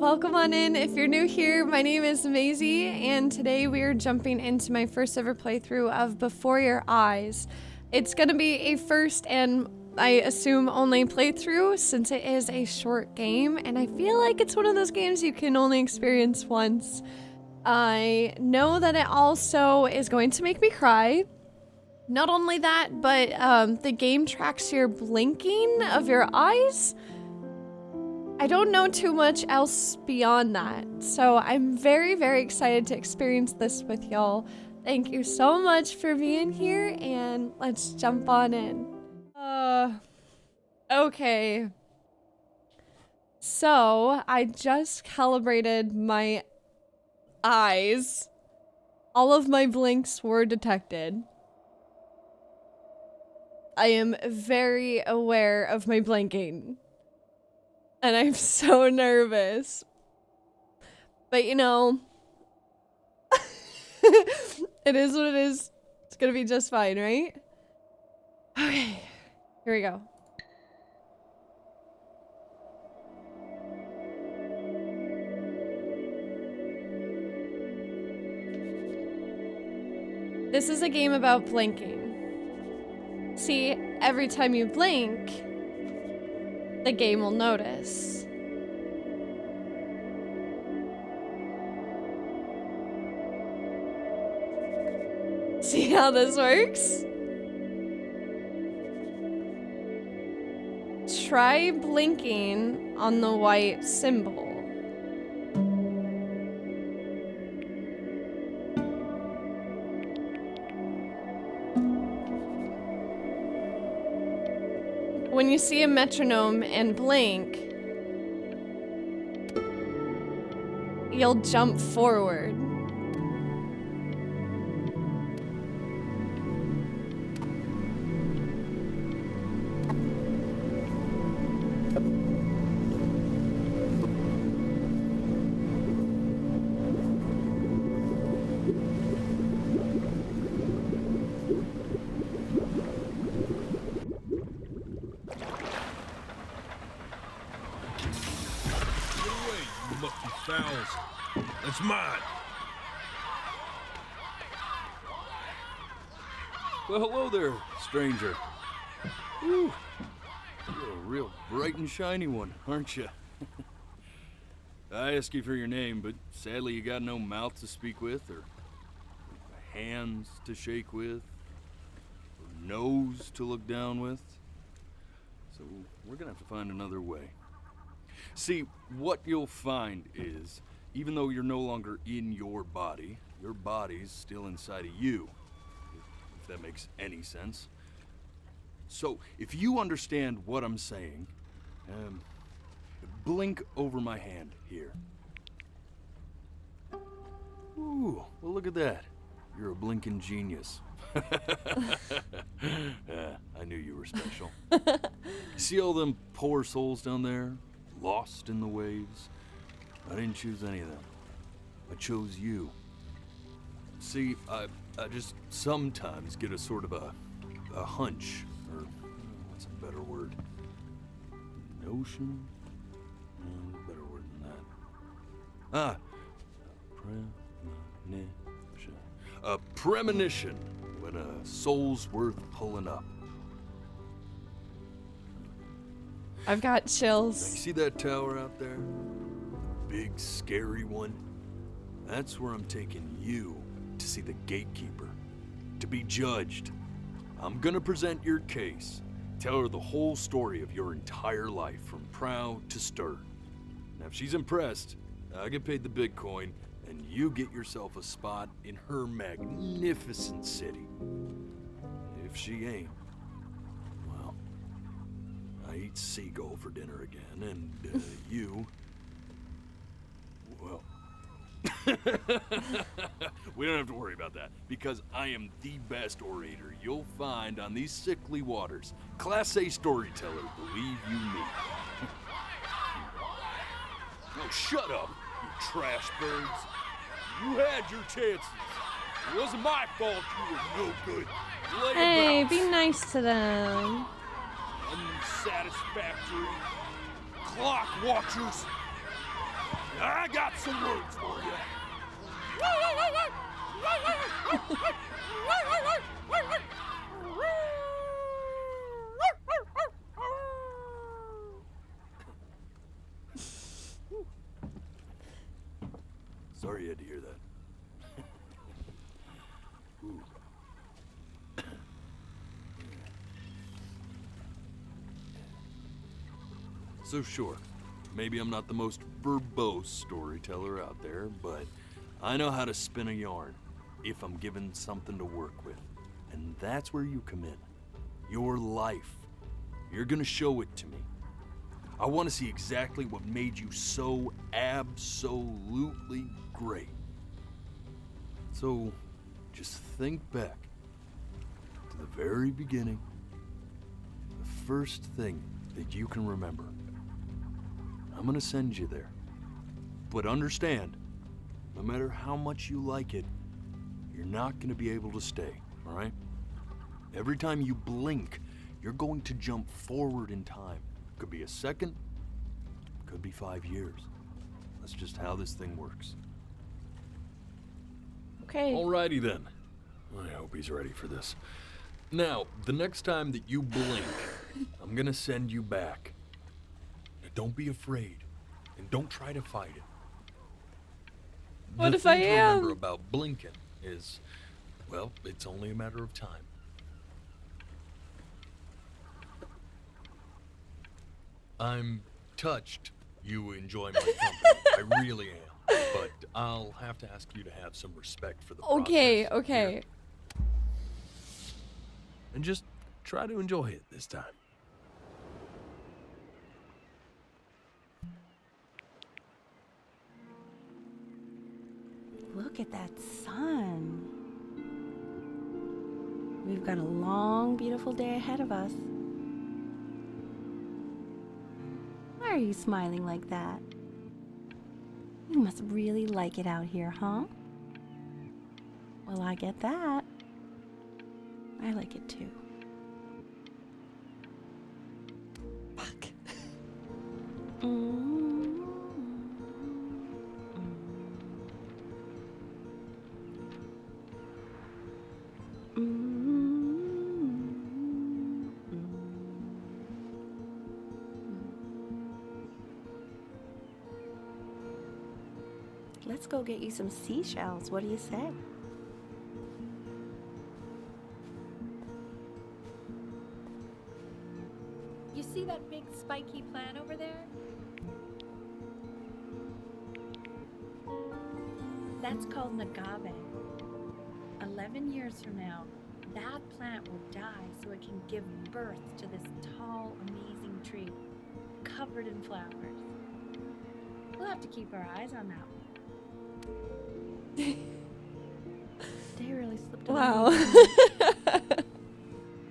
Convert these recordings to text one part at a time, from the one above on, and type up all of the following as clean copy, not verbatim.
welcome on in. If you're new here, my name is Maisie, and today we are jumping into my first ever playthrough of Before Your Eyes. It's gonna be a first and I assume only playthrough since it is a short game, and I feel like it's one of those games you can only experience once. I know that it also is going to make me cry. Not only that, but the game tracks your blinking of your eyes. I don't know too much else beyond that, so I'm very, very excited to experience this with y'all. Thank you so much for being here, and let's jump on in. Okay. So, I just calibrated my eyes. All of my blinks were detected. I am very aware of my blinking. And I'm so nervous. But you know, it is what it is. It's gonna be just fine, right? Okay, here we go. This is a game about blinking. See, every time you blink, the game will notice. See how this works? Try blinking on the white symbol. When you see a metronome and blink, you'll jump forward. It's mine. Well, hello there, stranger. Whew. You're a real bright and shiny one, aren't you? I asked you for your name, but sadly you got no mouth to speak with, or hands to shake with, or nose to look down with. So we're gonna have to find another way. See, what you'll find is, even though you're no longer in your body's still inside of you, if that makes any sense. So, if you understand what I'm saying, blink over my hand here. Ooh, well look at that. You're a blinking genius. I knew you were special. See all them poor souls down there, lost in the waves? I didn't choose any of them. I chose you. See, I just sometimes get a sort of a hunch, or what's a better word? Notion? Better word than that. Premonition. A premonition when a soul's worth pulling up. I've got chills. Now, you see that tower out there? Big, scary one? That's where I'm taking you to see the gatekeeper, to be judged. I'm gonna present your case, tell her the whole story of your entire life, from proud to stern. Now, if she's impressed, I get paid the Bitcoin, and you get yourself a spot in her magnificent city. If she ain't, well, I eat seagull for dinner again, and you... Well, we don't have to worry about that, because I am the best orator you'll find on these sickly waters. Class A storyteller, believe you me. Oh, shut up, you trash birds. You had your chances. It wasn't my fault you were no good. Hey, be nice to them. Unsatisfactory clock watchers. I got some words for you. Sorry you had to hear that. Ooh. So sure, maybe I'm not the most verbose storyteller out there, but I know how to spin a yarn if I'm given something to work with. And that's where you come in. Your life. You're gonna show it to me. I want to see exactly what made you so absolutely great. So, just think back to the very beginning, the first thing that you can remember. I'm gonna send you there. But understand, no matter how much you like it, you're not gonna be able to stay, all right? Every time you blink, you're going to jump forward in time. Could be a second, could be 5 years. That's just how this thing works. Okay. Alrighty then. I hope he's ready for this. Now, the next time that you blink, I'm gonna send you back. Now, don't be afraid, and don't try to fight it. What The if I thing to am? remember about blinking is, well, it's only a matter of time. I'm touched you enjoy my company. I really am. But I'll have to ask you to have some respect for the Okay, process okay. here. And just try to enjoy it this time. Look at that sun. We've got a long, beautiful day ahead of us. Why are you smiling like that? You must really like it out here, huh? Well, I get that. I like it too. Fuck. Let's go get you some seashells. What do you say? You see that big spiky plant over there? That's called an agave. 11 years from now, that plant will die so it can give birth to this tall, amazing tree, covered in flowers. We'll have to keep our eyes on that one. Day really slipped away. Wow.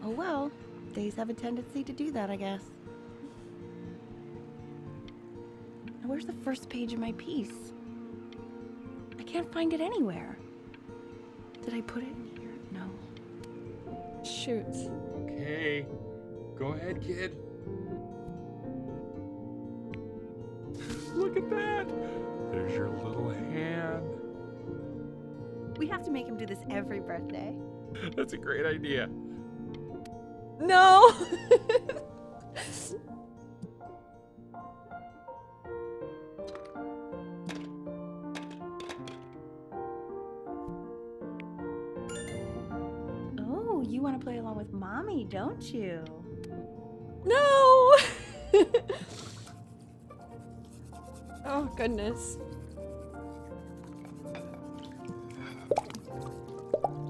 Oh well, days have a tendency to do that, I guess. Now where's the first page of my piece? I can't find it anywhere. Did I put it in here? No. Shoot. Okay, go ahead, kid. Look at that! There's your little hand. We have to make him do this every birthday. That's a great idea. No. Oh, you want to play along with Mommy, don't you? No. Oh, goodness.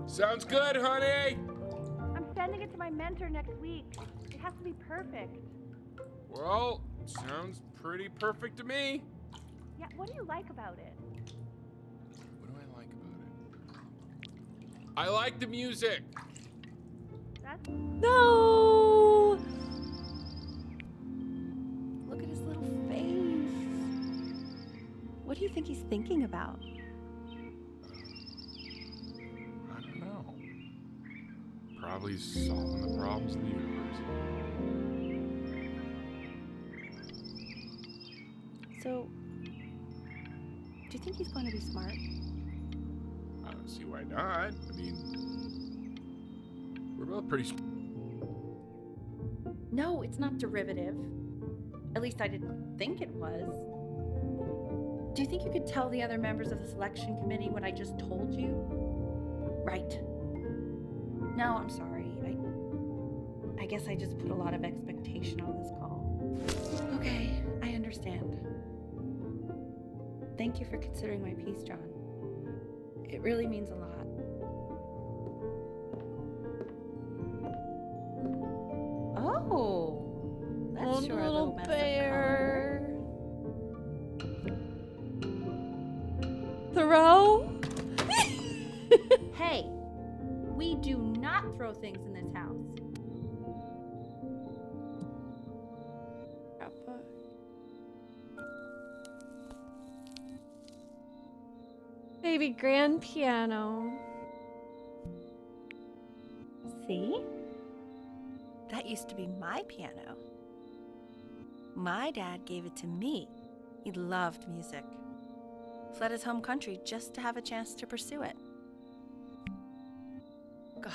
Sounds good, honey! I'm sending it to my mentor next week. It has to be perfect. Well, sounds pretty perfect to me. Yeah, what do you like about it? What do I like about it? I like the music. That's... No. Look at his little face. What do you think he's thinking about? I don't know. Probably solving the problems in the universe. So, Do you think he's going to be smart? I don't see why not. I mean, we're both pretty smart. No, it's not derivative. At least I didn't think it was. Do you think you could tell the other members of the selection committee what I just told you? Right. No, I'm sorry. I guess I just put a lot of expectation on this call. Okay, I understand. Thank you for considering my piece, John. It really means a lot. Oh, that's One sure a little little mess bear. Throw? of color. Hey, we do not throw things in this house. Baby grand piano. See? That used to be my piano. My dad gave it to me. He loved music. Fled his home country just to have a chance to pursue it. God,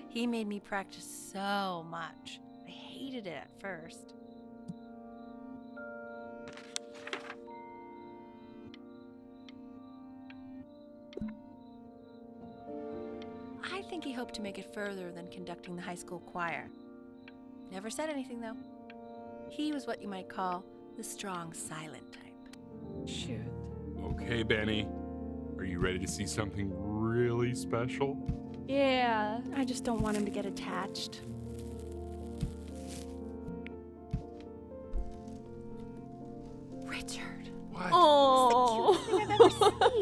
he made me practice so much. I hated it at first. I think he hoped to make it further than conducting the high school choir. Never said anything, though. He was what you might call the strong, silent type. Shoot. Okay, Benny. Are you ready to see something really special? Yeah. I just don't want him to get attached. Richard. What? Oh. It's the cutest thing I've ever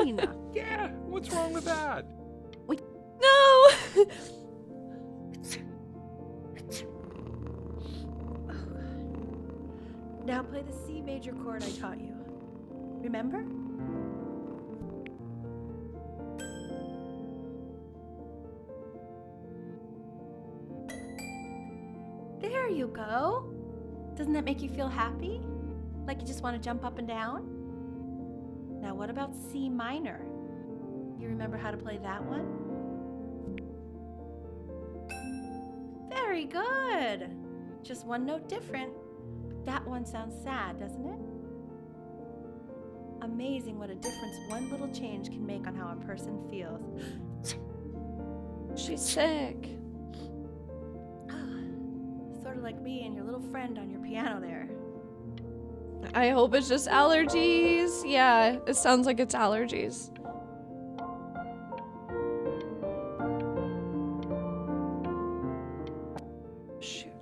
seen. Yeah, what's wrong with that? No. Now play the C major chord I taught you. Remember? There you go. Doesn't that make you feel happy? Like you just want to jump up and down? Now what about C minor? You remember how to play that one? Very good. Just one note different. But that one sounds sad, doesn't it? Amazing what a difference one little change can make on how a person feels. She's sick. Sort of like me and your little friend on your piano there. I hope it's just allergies. Yeah, it sounds like it's allergies. Shoot.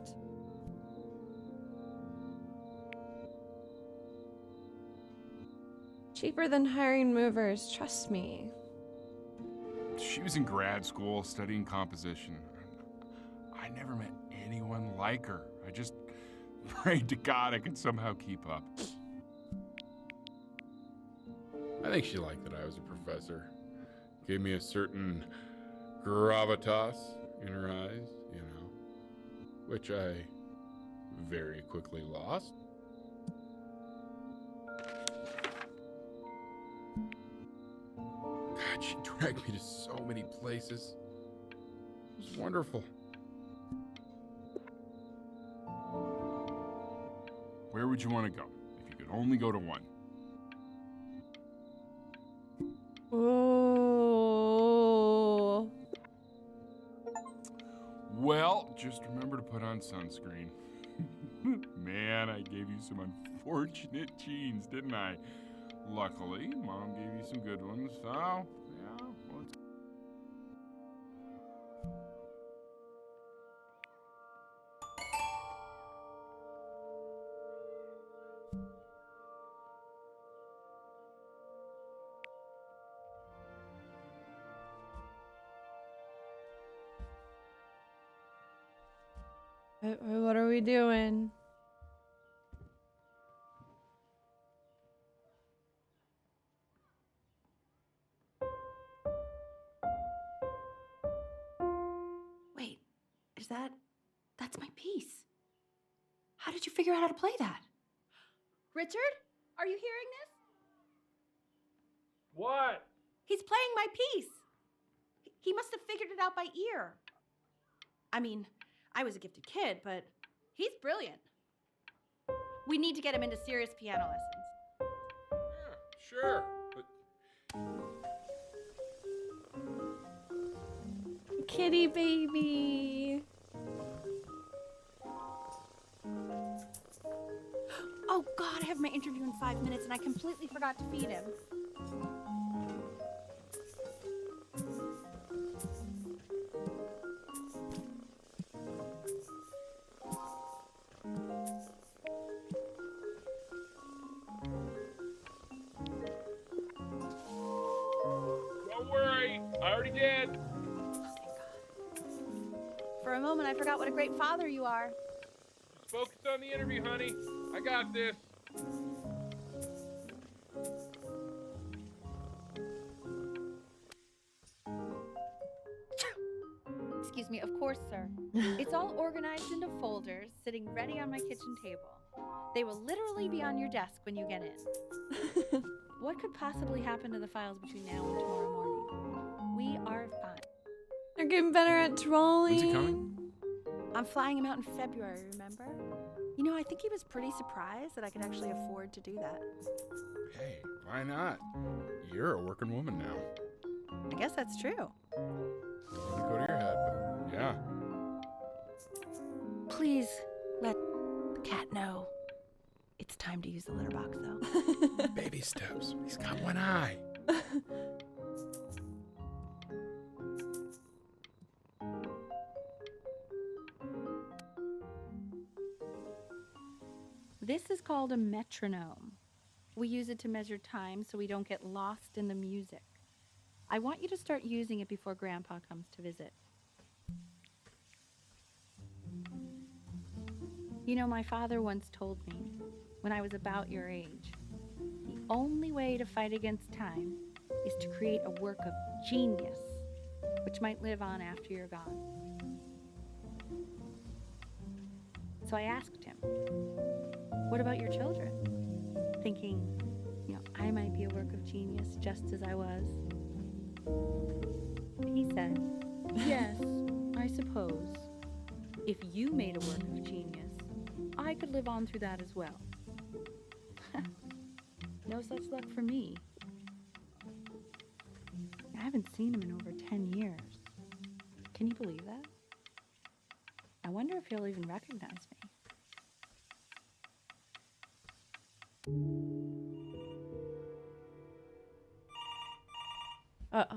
Cheaper than hiring movers, trust me. She was in grad school studying composition. I never met anyone like her. I just prayed to God I could somehow keep up. I think she liked that I was a professor. Gave me a certain gravitas in her eyes, you know, which I very quickly lost. God, she dragged me to so many places. It was wonderful. Where would you want to go if you could only go to one? Oh. Well, just remember to put on sunscreen. Man, I gave you some unfortunate genes, didn't I? Luckily, Mom gave you some good ones, so, yeah, well, it's... What are we doing? Wait, that's my piece. How did you figure out how to play that? Richard, are you hearing this? What? He's playing my piece. He must have figured it out by ear. I mean, I was a gifted kid, but he's brilliant. We need to get him into serious piano lessons. Yeah, sure. But Kitty baby. Oh God, I have my interview in 5 minutes and I completely forgot to feed him. don't worry, I already did. For a moment, I forgot what a great father you are. Just focus on the interview, honey. I got this. Excuse me, of course, sir. It's all organized into folders, sitting ready on my kitchen table. They will literally be on your desk when you get in. What could possibly happen to the files between now and tomorrow morning? We are fine. They're getting better at trolling. When's he coming? I'm flying him out in February, remember? You know, I think he was pretty surprised that I could actually afford to do that. Hey, why not? You're a working woman now. I guess that's true. Doesn't go to your head, but yeah. Please let the cat know. It's time to use the litter box, though. Baby steps. He's got one eye. This is called a metronome. We use it to measure time so we don't get lost in the music. I want you to start using it before Grandpa comes to visit. You know, my father once told me, when I was about your age, the only way to fight against time is to create a work of genius, which might live on after you're gone. So I asked him, what about your children? Thinking, you know, I might be a work of genius just as I was. He said, yes, I suppose. If you made a work of genius, I could live on through that as well. No such luck for me. I haven't seen him in over 10 years. Can you believe that? I wonder if he'll even recognize me. Uh-oh.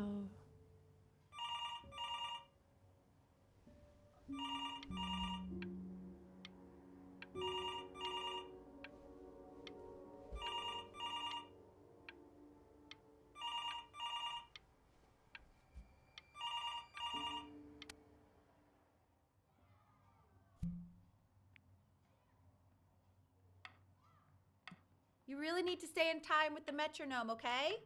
You really need to stay in time with the metronome, okay?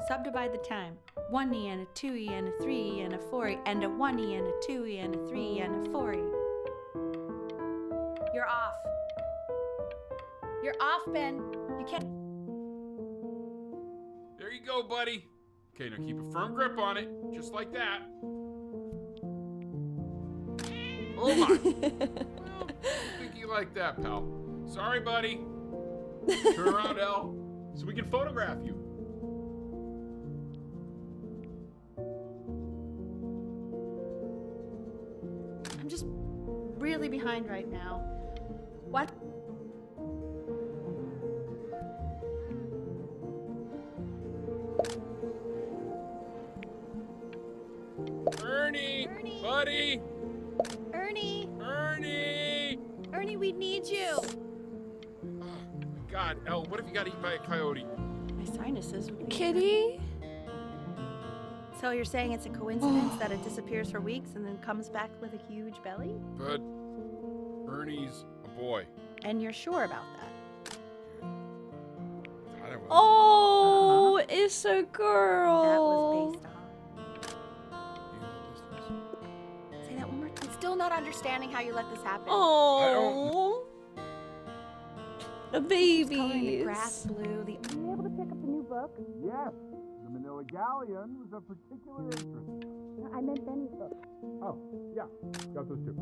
Subdivide the time. 1E and a 2E and a 3E and a 4E and a 1E and a 2E and a 3E and a 4E. You're off. You're off, Ben. You can't. There you go, buddy. Okay, now keep a firm grip on it, just like that. Oh my. Well, I think you like that, pal. Sorry, buddy. Turn around, Elle, so we can photograph you. I'm just really behind right now. What? Ernie! Ernie! Buddy! Ernie! Ernie! Ernie, we need you! Oh, my God, Elle, what if you got eaten by a coyote? My sinuses would be. Kitty? So you're saying it's a coincidence that it disappears for weeks and then comes back with a huge belly? But Ernie's a boy. And you're sure about that? Thought I was. Oh, it's a girl. That was based on. You know this. Say that one more time. Still not understanding how you let this happen. Oh. The Coloring the grass babies. blue. Are you able to pick up the new book? Yes, the Manila Galleon was of particular interest. I meant Benny's book. Oh, yeah, got those two.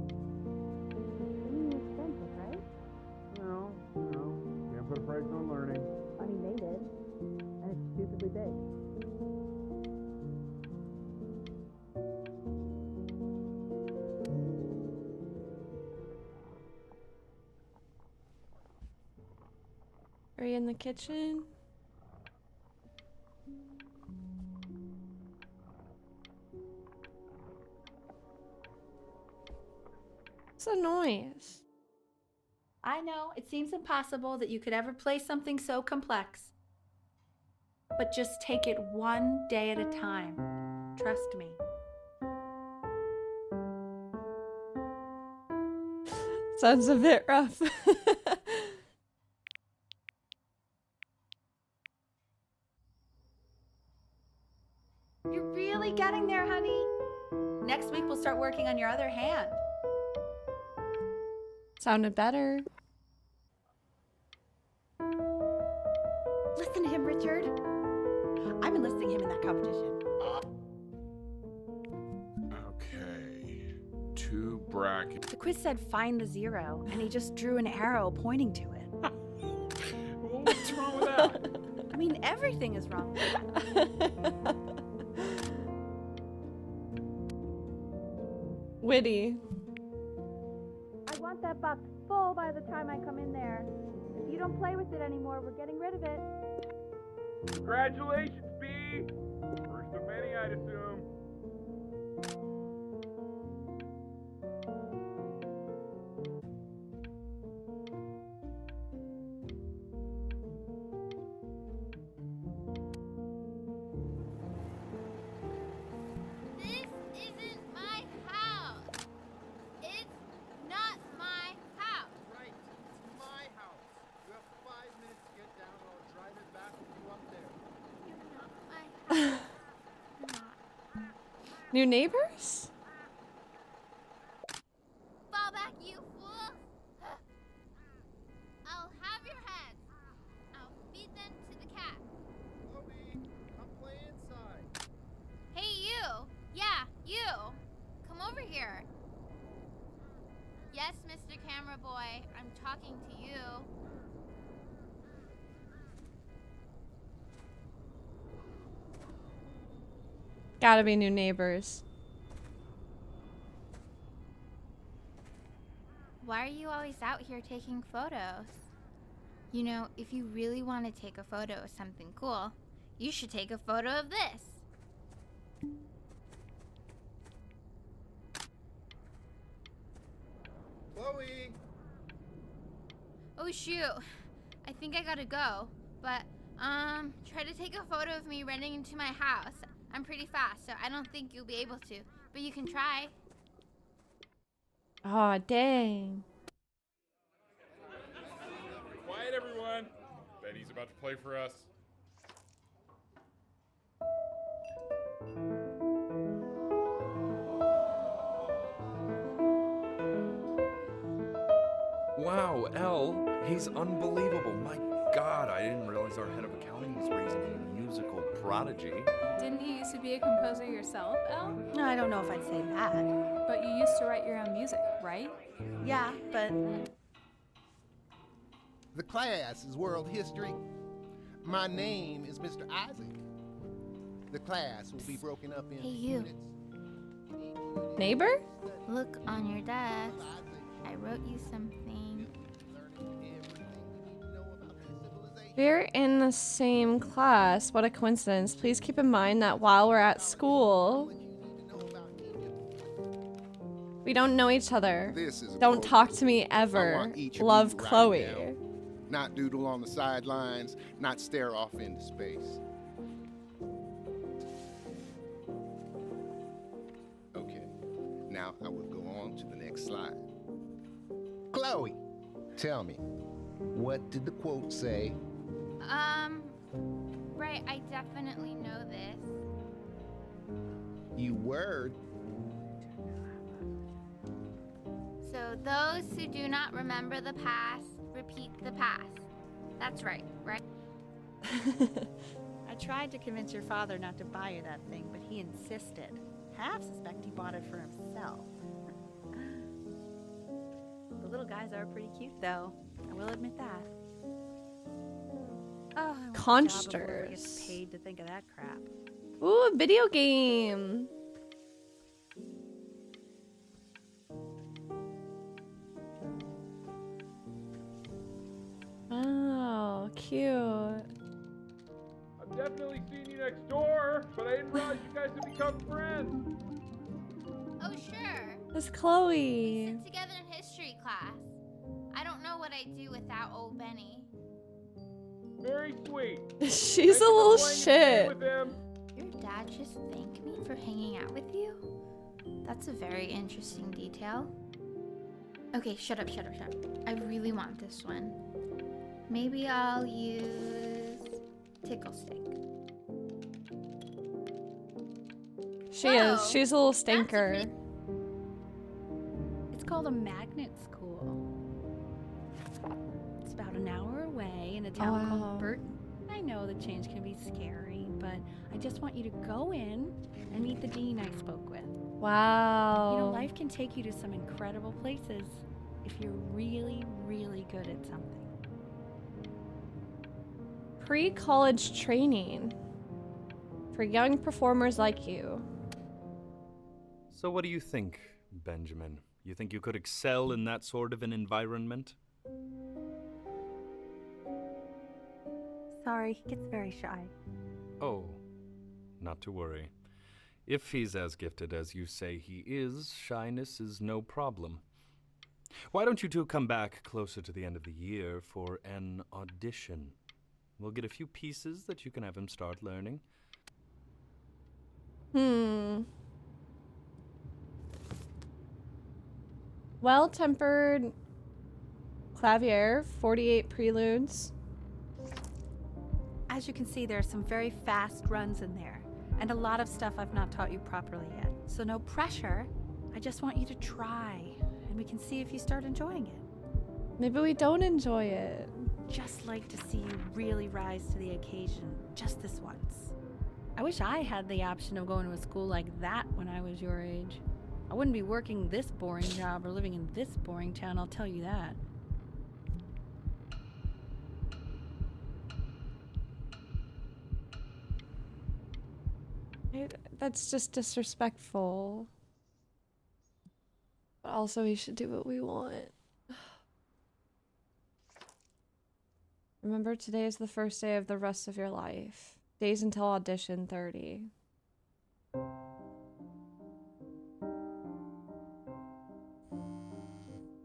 Really expensive, right? No, can't put a price on learning. I mean, they did. And it's stupidly big. Are you in the kitchen? What's the noise? I know, it seems impossible that you could ever play something so complex. But just take it one day at a time. Trust me. Sounds a bit rough. You're really getting there, honey. Next week we'll start working on your other hand. Sounded better. Listen to him, Richard. I'm enlisting him in that competition. Okay, 2 brackets. The quiz said find the 0, and he just drew an arrow pointing to it. Well, what's wrong with that? I mean, everything is wrong with that. Witty. I want that box full by the time I come in there. If you don't play with it anymore, we're getting rid of it. Congratulations, B! First of many, I'd assume. This isn't my house. It's not my house. Right, it's my house. You have 5 minutes to get down, or I'll drive it back with you up there. You're not my house. Not. New neighbors? Fall back, you fool. I'll have your heads. I'll feed them to the cat. Chloe, come play inside. Hey, you. Yeah, you. Come over here. Yes, Mr. Camera Boy, I'm talking to you. Gotta be new neighbors. Why are you always out here taking photos? You know, if you really want to take a photo of something cool, you should take a photo of this. Chloe! Oh shoot, I think I gotta go. But, try to take a photo of me running into my house. I'm pretty fast, so I don't think you'll be able to. But you can try. Aw, dang. Quiet, everyone. Benny's about to play for us. Wow, Elle, he's unbelievable. My God, I didn't realize our head of accounting was raising a musical prodigy. Didn't you used to be a composer yourself, Elle? No, I don't know if I'd say that. But you used to write your own music, right? Yeah, but The class is world history. My name is Mr. Isaac. The class will be broken up into Hey, you. units. Neighbor? Look on your desk. I wrote you something. We're in the same class. What a coincidence. Please keep in mind that while we're at school, we don't know each other. This is a Don't quote. talk to me I ever. want each of Love, you to write Chloe. down. Not doodle on the sidelines, not stare off into space. Okay, now I will go on to the next slide. Chloe, tell me, what did the quote say? Right, I definitely know this. You word. So those who do not remember the past, repeat the past. That's right, right? I tried to convince your father not to buy you that thing, but he insisted. Half suspect he bought it for himself. The little guys are pretty cute, though. I will admit that. Oh, I want the job before he gets Consters. paid to think of that crap. Ooh, a video game. Oh, cute. I've definitely seen you next door, but I didn't realize you guys had become friends. Oh, sure. It's We Chloe. sit together in history class. I don't know what I'd do without old Benny. Very sweet. She's Thank a you for little playing a game shit. with him. Your dad just thanked me for hanging out with you? That's a very interesting detail. Okay, shut up. I really want this one. Maybe I'll use tickle stick. She Whoa, is. She's a little that's a stinker. pretty- It's called a magnet school. It's about an hour away in a town Wow. called Burton. I know the change can be scary, but I just want you to go in and meet the dean I spoke with. Wow. You know, life can take you to some incredible places if you're really, really good at something. Pre-college training for young performers like you. So what do you think, Benjamin? You think you could excel in that sort of an environment? Sorry, he gets very shy. Oh, not to worry. If he's as gifted as you say he is, shyness is no problem. Why don't you two come back closer to the end of the year for an audition? We'll get a few pieces that you can have him start learning. Well-tempered clavier, 48 preludes. As you can see, there are some very fast runs in there, and a lot of stuff I've not taught you properly yet. So no pressure. I just want you to try, and we can see if you start enjoying it. Maybe we don't enjoy it. Just like to see you really rise to the occasion, just this once. I wish I had the option of going to a school like that when I was your age. I wouldn't be working this boring job or living in this boring town, I'll tell you that. That's just disrespectful. But also, we should do what we want. Remember, today is the first day of the rest of your life. Days until audition 30.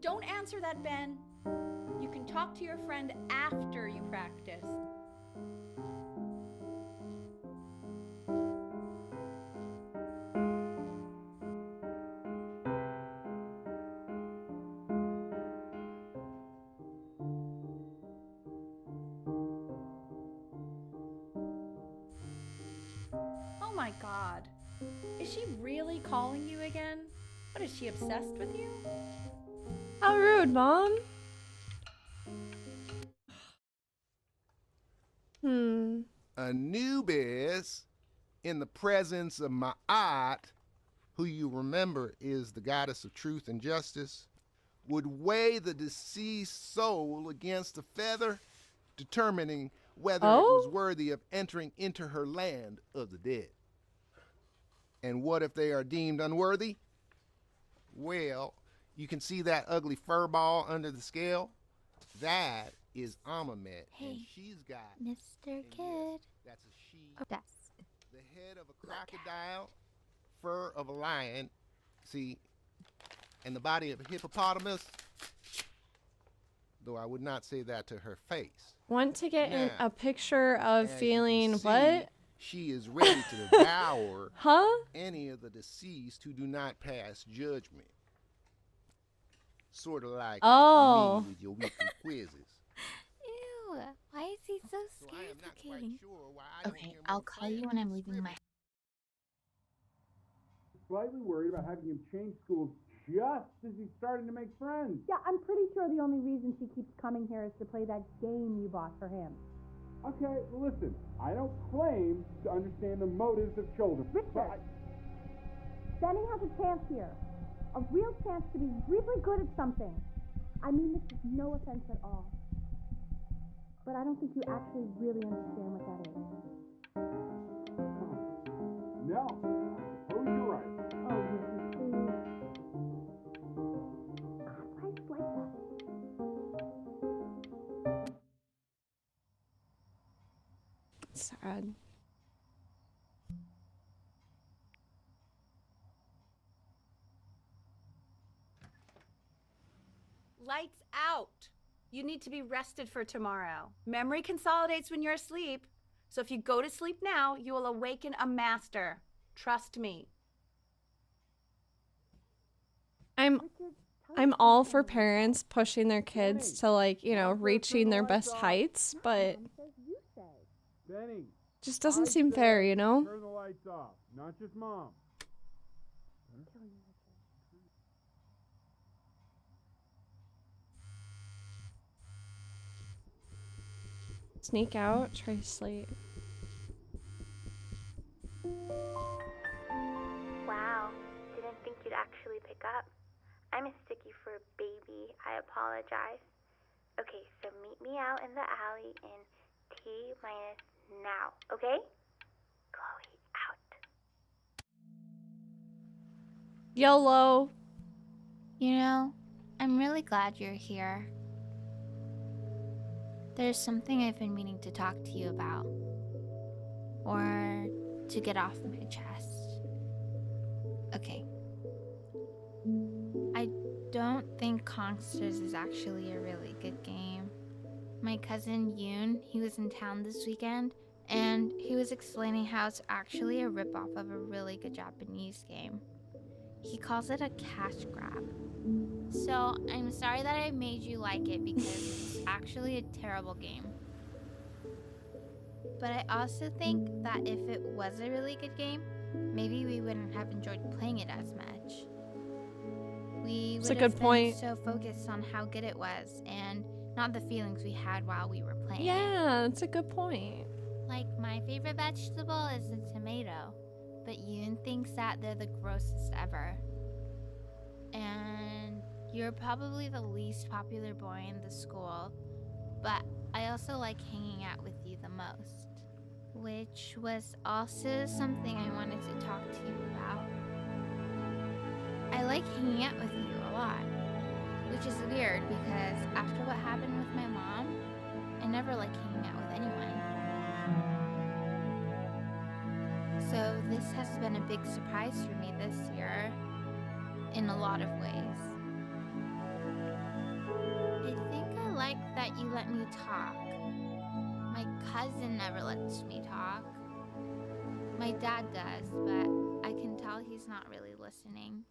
Don't answer that, Ben. You can talk to your friend after you practice. Oh my God. Is she really calling you again? What, is she obsessed with you? How rude, Mom. Anubis, in the presence of Ma'at, who you remember is the goddess of truth and justice, would weigh the deceased soul against a feather, determining whether it was worthy of entering into her land of the dead. And what if they are deemed unworthy? Well, you can see that ugly fur ball under the scale? That is Amamet, and Hey, she's got, Mr. and Kid. yes, that's a she, Desk. the head of a crocodile, fur of a lion, see, and the body of a hippopotamus, though I would not say that to her face. Want to get Now, a picture of as you feeling can see, what? She is ready to devour Huh? any of the deceased who do not pass judgment. Sort of like me with your weekly quizzes. Ew, why is he so So I am not quite scared-looking? sure why I don't Okay, hear I'll more call you plans when I'm and leaving my scribbles. Slightly worried about having him change schools just as he's starting to make friends. Yeah, I'm pretty sure the only reason she keeps coming here is to play that game you bought for him. Okay, listen, I don't claim to understand the motives of children. Richard, Benny has a chance here. A real chance to be really good at something. I mean this is no offense at all. But I don't think you actually really understand what that is. No, I suppose you're right. Oh, Ricky, please. God, why is it like that? Sad. Lights out. You need to be rested for tomorrow. Memory consolidates when you're asleep. So if you go to sleep now, you will awaken a master. Trust me. I'm all for parents pushing their kids to, like, you know, reaching their best heights, but Benny, just doesn't seem fair, you know? turn the lights off, not just Mom. Sneak out, try to sleep. Wow, didn't think you'd actually pick up. I'm a sticky for a baby. I apologize. Okay, so meet me out in the alley in T-minus now, okay? Chloe, out. YOLO. You know, I'm really glad you're here. There's something I've been meaning to talk to you about. Or to get off my chest. Okay. I don't think Kongsters is actually a really good game. My cousin Yoon, he was in town this weekend, and he was explaining how it's actually a ripoff of a really good Japanese game. He calls it a cash grab. So I'm sorry that I made you like it because it's actually a terrible game. But I also think that if it was a really good game, maybe we wouldn't have enjoyed playing it as much. We That's a would good have point. been so focused on how good it was and not the feelings we had while we were playing. Yeah, that's a good point. Like, my favorite vegetable is the tomato, but Yoon thinks that they're the grossest ever. And you're probably the least popular boy in the school, but I also like hanging out with you the most. Which was also something I wanted to talk to you about. I like hanging out with you a lot, which is weird because after what happened with my mom, I never like hanging out with anyone. So this has been a big surprise for me this year, in a lot of ways. I think I like that you let me talk. My cousin never lets me talk. My dad does, but I can tell he's not really listening.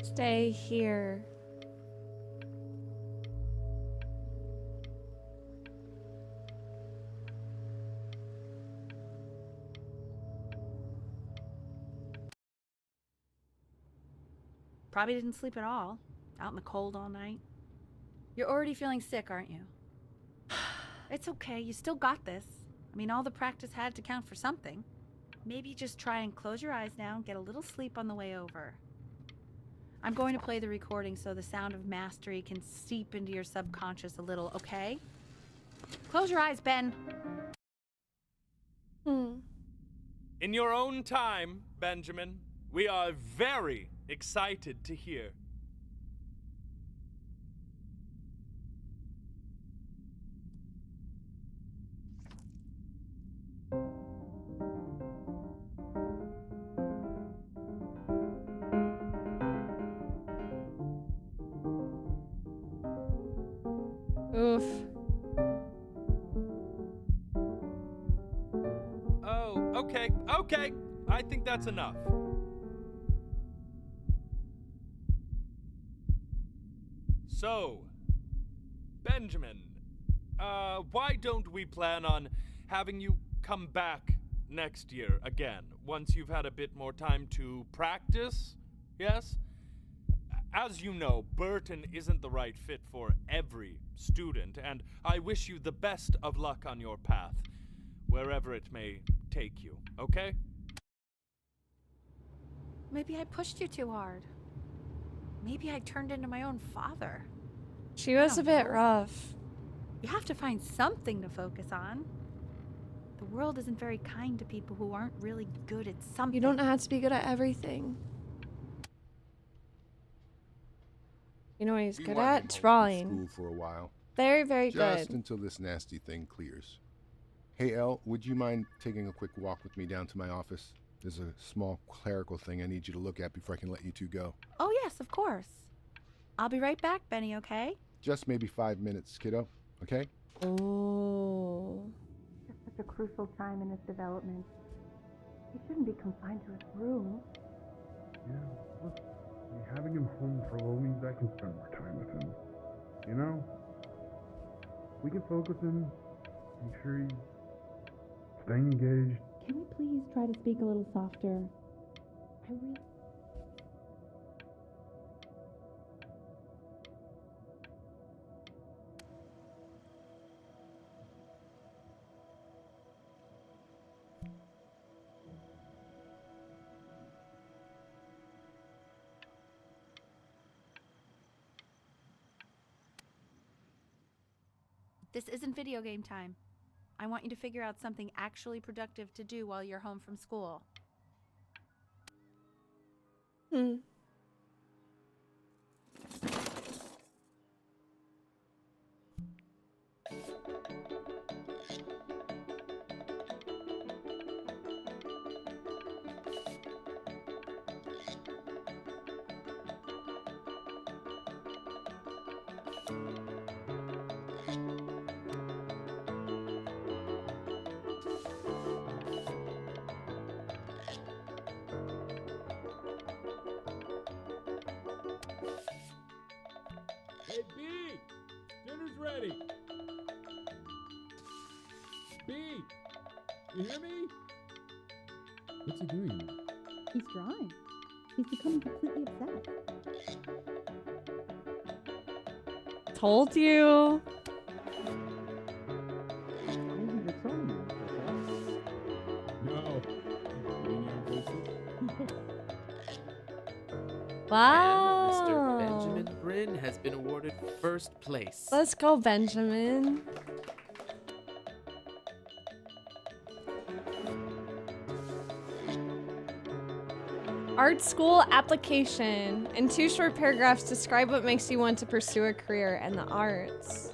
Stay here. Probably didn't sleep at all. Out in the cold all night. You're already feeling sick, aren't you? It's okay. You still got this. I mean, all the practice had to count for something. Maybe just try and close your eyes now and get a little sleep on the way over. I'm going to play the recording so the sound of mastery can seep into your subconscious a little, okay? Close your eyes, Ben. In your own time, Benjamin, we are very excited to hear. Oof. Oh, okay. I think that's enough. So, Benjamin, why don't we plan on having you come back next year again, once you've had a bit more time to practice? Yes? As you know, Burton isn't the right fit for every student, and I wish you the best of luck on your path, wherever it may take you, okay? Maybe I pushed you too hard. Maybe I turned into my own father. She was a bit rough. You have to find something to focus on. The world isn't very kind to people who aren't really good at something. You don't have to be good at everything. You know what he's Be good wanting at? home from Drawing. School for a while. Very, very Just good. until this nasty thing clears. Hey, Elle, would you mind taking a quick walk with me down to my office? There's a small clerical thing I need you to look at before I can let you two go. Oh, yes, of course. I'll be right back, Benny, okay? Just maybe 5 minutes, kiddo, okay? Oh. It's such a crucial time in his development. He shouldn't be confined to his room. Yeah, look, having him home for a little means I can spend more time with him. You know? We can focus him, make sure he's staying engaged. Can we please try to speak a little softer? I really... This isn't video game time. I want you to figure out something actually productive to do while you're home from school. Hey, B! Dinner's ready! B! You hear me? What's he doing? He's drawing. He's becoming completely obsessed. Told you. No. Wow. Mr. Benjamin Bryn has been awarded first place. Let's go, Benjamin. Art school application. In 2 short paragraphs, describe what makes you want to pursue a career in the arts.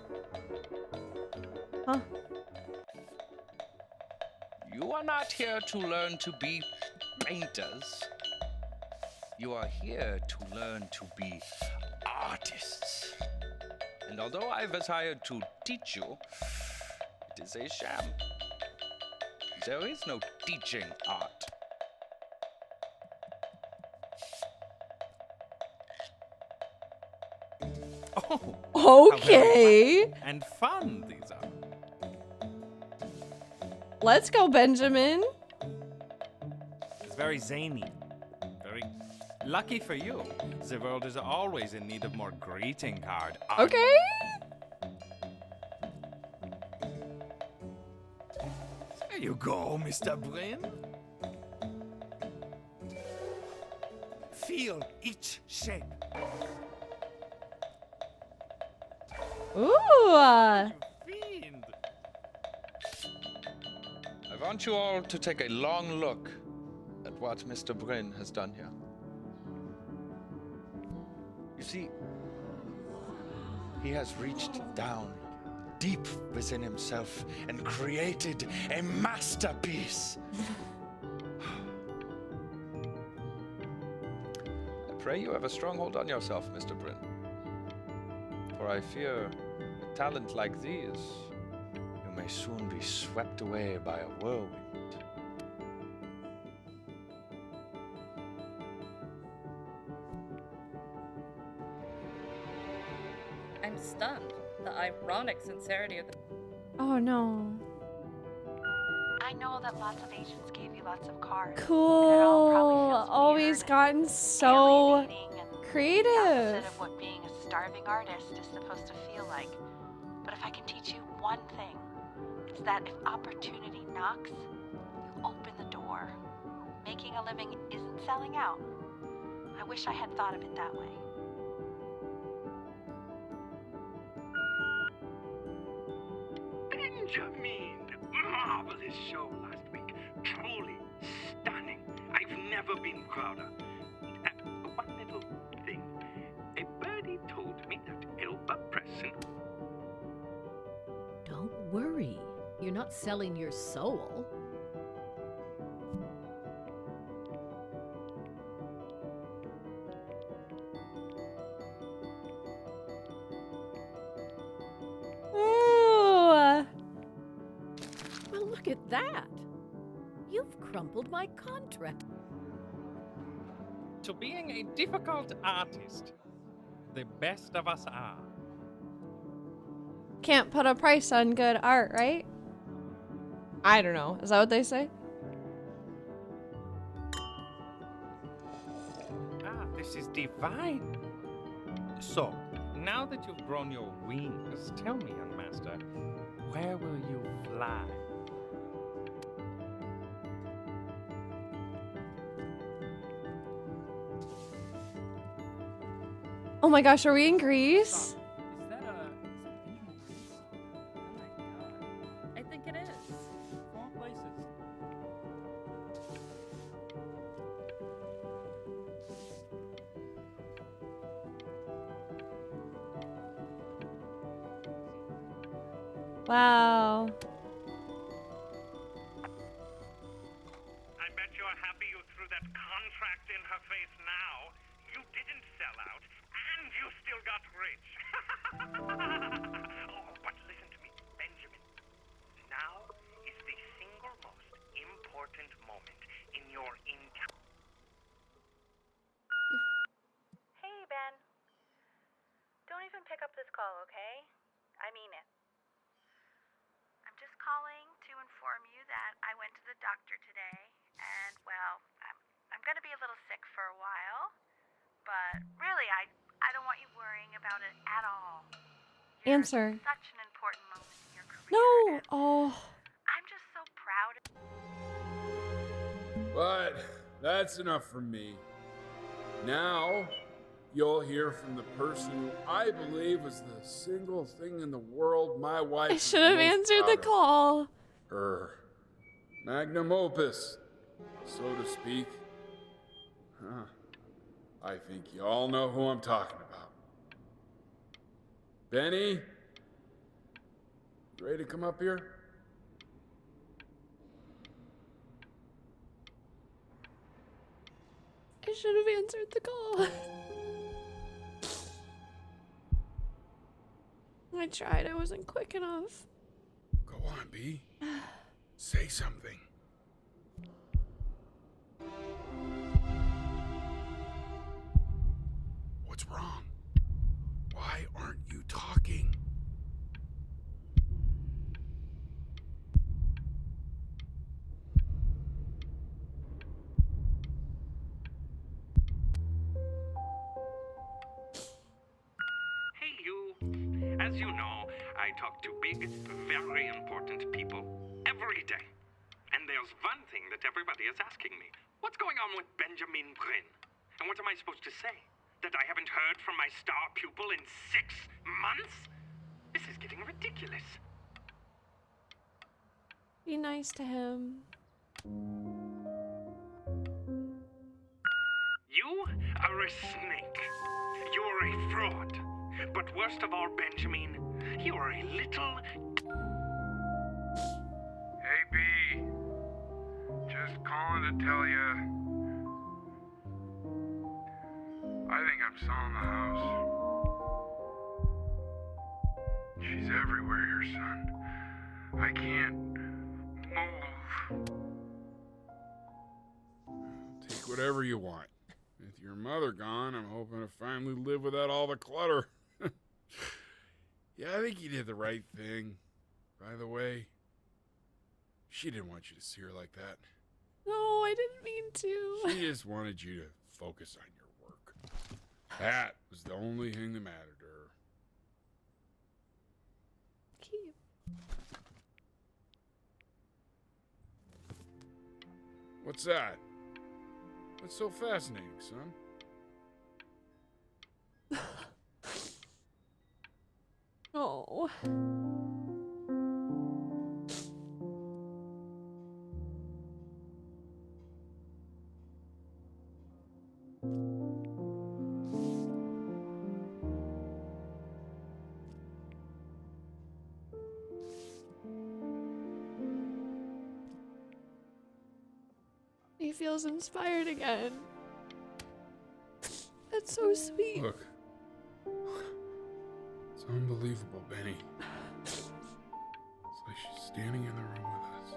Huh? You are not here to learn to be painters. You are here to learn to be artists. And although I was hired to teach you, it is a sham. There is no teaching art. Oh, Okay. and fun these are. Let's go, Benjamin. It's very zany. Very lucky for you. The world is always in need of more greeting card art. Okay. There you go, Mr. Bryn. Feel each shape. Ooh. Fiend. I want you all to take a long look at what Mr. Bryn has done here. You see, he has reached down deep within himself and created a masterpiece. I pray you have a strong hold on yourself, Mr. Bryn. For I fear a talent like these, you may soon be swept away by a whirlwind. I'm stunned. The ironic sincerity of the. Oh no. I know that lots of agents gave you lots of cards. Cool. Always gotten so creative. Opposite of what being a starving artist is supposed to feel like. But if I can teach you one thing, it's that if opportunity knocks, you open the door. Making a living isn't selling out. I wish I had thought of it that way. Benjamin! Marvelous show last week. Truly stunning. I've never been prouder. One little thing. A birdie told me that Elba Presson. Don't worry. You're not selling your soul. Ooh. Well, look at that. You've crumpled my contract. To being a difficult artist, the best of us are. Can't put a price on good art, right? I don't know. Is that what they say? Ah, this is divine. So, now that you've grown your wings, tell me, young master, where will you fly? Oh my gosh, are we in Greece? Is that I think it is. all places? Wow. I bet you're happy you threw that contract in her face now. You didn't sell out, and you still got rich. Oh, but listen to me, Benjamin. Now is the single most important moment in your entire... Hey, Ben. Don't even pick up this call, okay? I mean it. I'm just calling to inform you that I went to the doctor today, and, well, I'm going to be a little sick for a while, but really, I don't want you worrying about it at all. Answer. Such an important moment in your career. No. Oh. I'm just so proud of But that's enough from me. Now, you'll hear from the person who I believe was the single thing in the world my wife I should have answered the call. her magnum opus, so to speak. Huh. I think you all know who I'm talking about. Benny? You ready to come up here? I should have answered the call. I tried. I wasn't quick enough. Go on, B. Say something. What's wrong? Why aren't you talking? Hey, you. As you know, I talk to big, very important people every day. And there's one thing that everybody is asking me. What's going on with Benjamin Bryn? And what am I supposed to say? That I haven't heard from my star pupil in 6 months? This is getting ridiculous. Be nice to him. You are a snake. You're a fraud. But worst of all, Benjamin, you're a little... Hey, B. Just calling to tell you. I think I'm selling the house. She's everywhere here, son. I can't move. Take whatever you want. With your mother gone, I'm hoping to finally live without all the clutter. Yeah, I think you did the right thing. By the way, she didn't want you to see her like that. No, I didn't mean to. She just wanted you to focus on your work. That was the only thing that mattered to her. Cute. What's that? What's so fascinating, son? Oh. He feels inspired again. That's so sweet. Look. It's unbelievable, Benny. It's like she's standing in the room with us.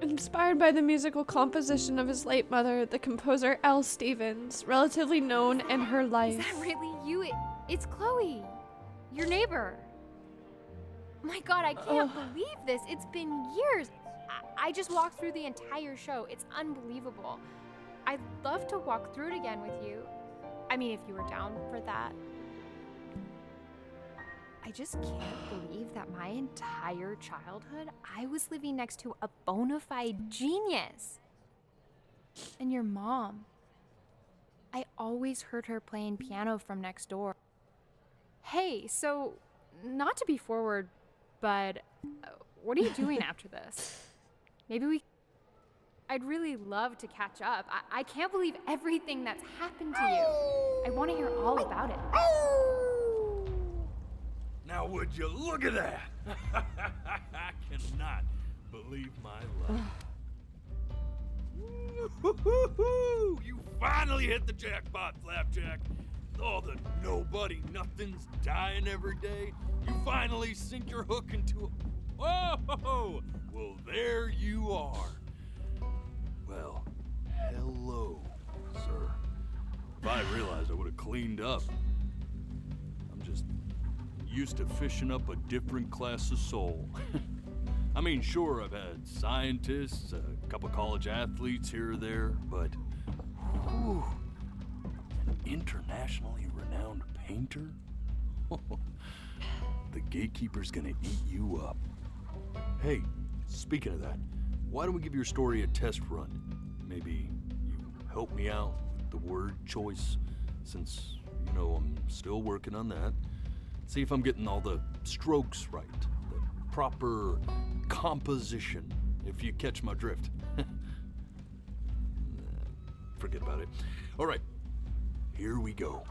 Inspired by the musical composition of his late mother, the composer L. Stevens, relatively known in her life. Is that really you? It's Chloe, your neighbor. My God, I can't believe this. It's been years. I just walked through the entire show. It's unbelievable. I'd love to walk through it again with you. I mean, if you were down for that. I just can't believe that my entire childhood, I was living next to a bona fide genius. And your mom. I always heard her playing piano from next door. Hey, so, not to be forward, but what are you doing after this? Maybe I'd really love to catch up. I can't believe everything that's happened to you. I want to hear all about it. Now would you look at that? I cannot believe my luck. You finally hit the jackpot, Flapjack. All the nobody nothings dying every day. You finally sink your hook into a... Whoa! Well, there you are. Well, hello, sir. If I realized, I would have cleaned up. I'm just used to fishing up a different class of soul. I mean, sure, I've had scientists, a couple college athletes here or there, but whew, an internationally renowned painter? The gatekeeper's gonna eat you up. Hey, speaking of that, why don't we give your story a test run? Maybe you help me out with the word choice, since, you know, I'm still working on that. See if I'm getting all the strokes right, the proper composition, if you catch my drift. Forget about it. All right, here we go.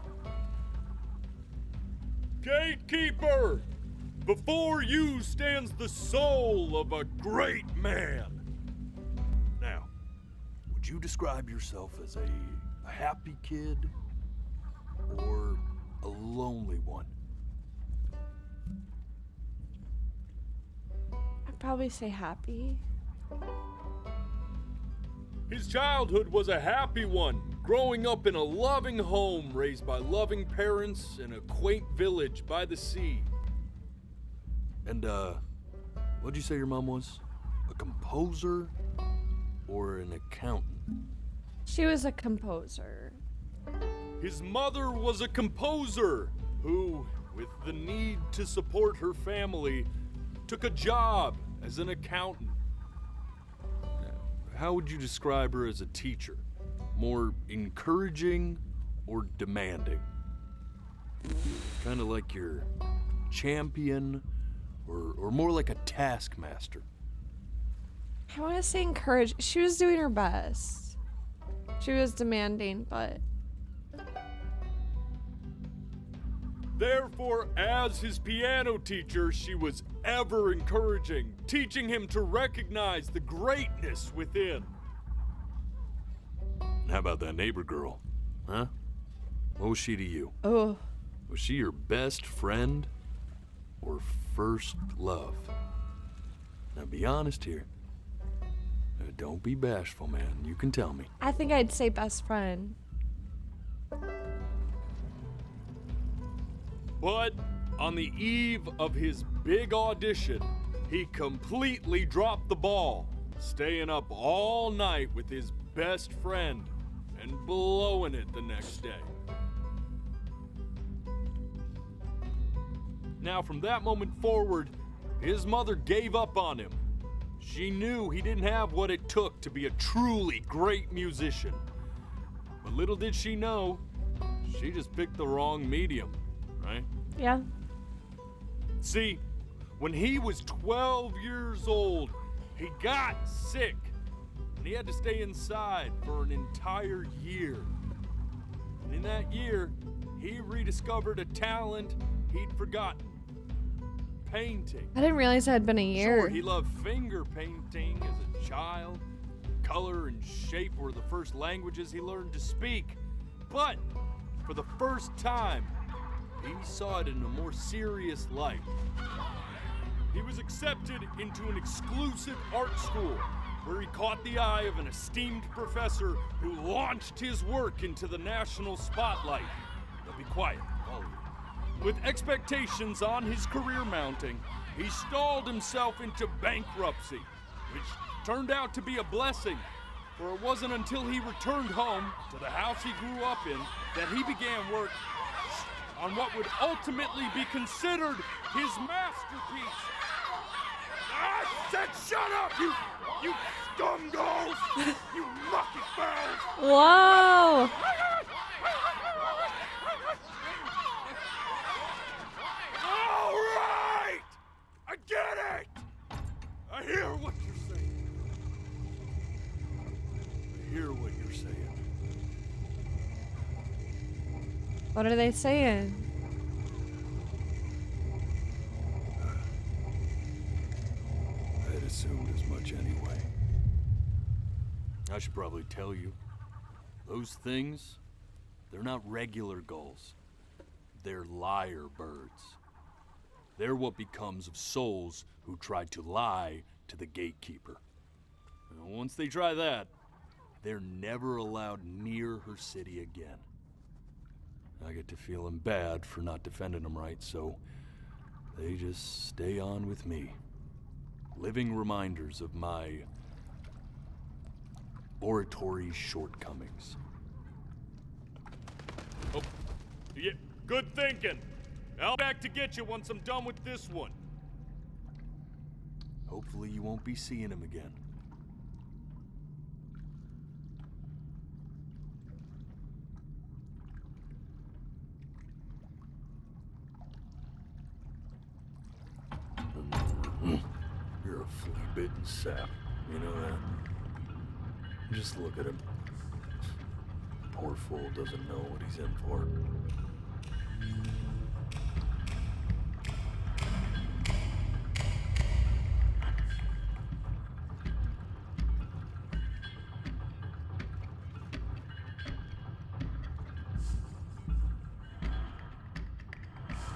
Gatekeeper! Before you stands the soul of a great man. Now, would you describe yourself as a happy kid or a lonely one? I'd probably say happy. His childhood was a happy one, growing up in a loving home raised by loving parents in a quaint village by the sea. And, what'd you say your mom was? A composer or an accountant? She was a composer. His mother was a composer who, with the need to support her family, took a job as an accountant. How would you describe her as a teacher? More encouraging or demanding? Kind of like your champion or more like a taskmaster? I want to say encourage. She was doing her best. She was demanding, but... Therefore, as his piano teacher, she was ever encouraging, teaching him to recognize the greatness within. How about that neighbor girl? Huh? What was she to you? Oh. Was she your best friend or first love? Now be honest here. Don't be bashful, man. You can tell me. I think I'd say best friend. But on the eve of his big audition, he completely dropped the ball, staying up all night with his best friend and blowing it the next day. Now, from that moment forward, his mother gave up on him. She knew he didn't have what it took to be a truly great musician. But little did she know, she just picked the wrong medium, right? Yeah. See, when he was 12 years old, he got sick, and he had to stay inside for an entire year. And in that year, he rediscovered a talent he'd forgotten. Painting. I didn't realize it had been a year. Sure, he loved finger painting as a child. Color and shape were the first languages he learned to speak. But for the first time, he saw it in a more serious light. He was accepted into an exclusive art school where he caught the eye of an esteemed professor who launched his work into the national spotlight. Now be quiet, all of you. With expectations on his career mounting, he stalled himself into bankruptcy, which turned out to be a blessing, for it wasn't until he returned home to the house he grew up in that he began work on what would ultimately be considered his masterpiece. I said shut up, you scumballs! You lucky fowls! Whoa! All right! I get it! I hear what you're saying. I hear what you're saying. What are they saying? I had assumed as much anyway. I should probably tell you, those things, they're not regular gulls. They're lyre birds. They're what becomes of souls who try to lie to the gatekeeper. And once they try that, they're never allowed near her city again. I get to feeling bad for not defending them right, so they just stay on with me. Living reminders of my oratory shortcomings. Oh, yeah, good thinking. I'll be back to get you once I'm done with this one. Hopefully you won't be seeing him again. You're a flea-bitten sap, you know that? Just look at him. Poor fool doesn't know what he's in for.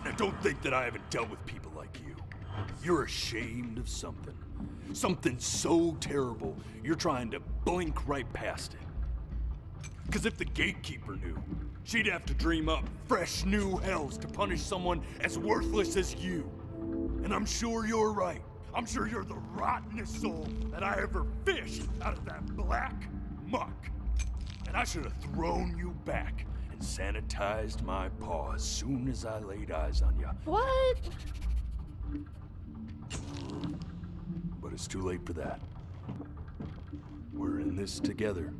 Now don't think that I haven't dealt with people like you. You're ashamed of something. Something so terrible, you're trying to blink right past it. Because if the gatekeeper knew, she'd have to dream up fresh new hells to punish someone as worthless as you. And I'm sure you're right. I'm sure you're the rottenest soul that I ever fished out of that black muck. And I should have thrown you back and sanitized my paw as soon as I laid eyes on you. What? But it's too late for that. We're in this together.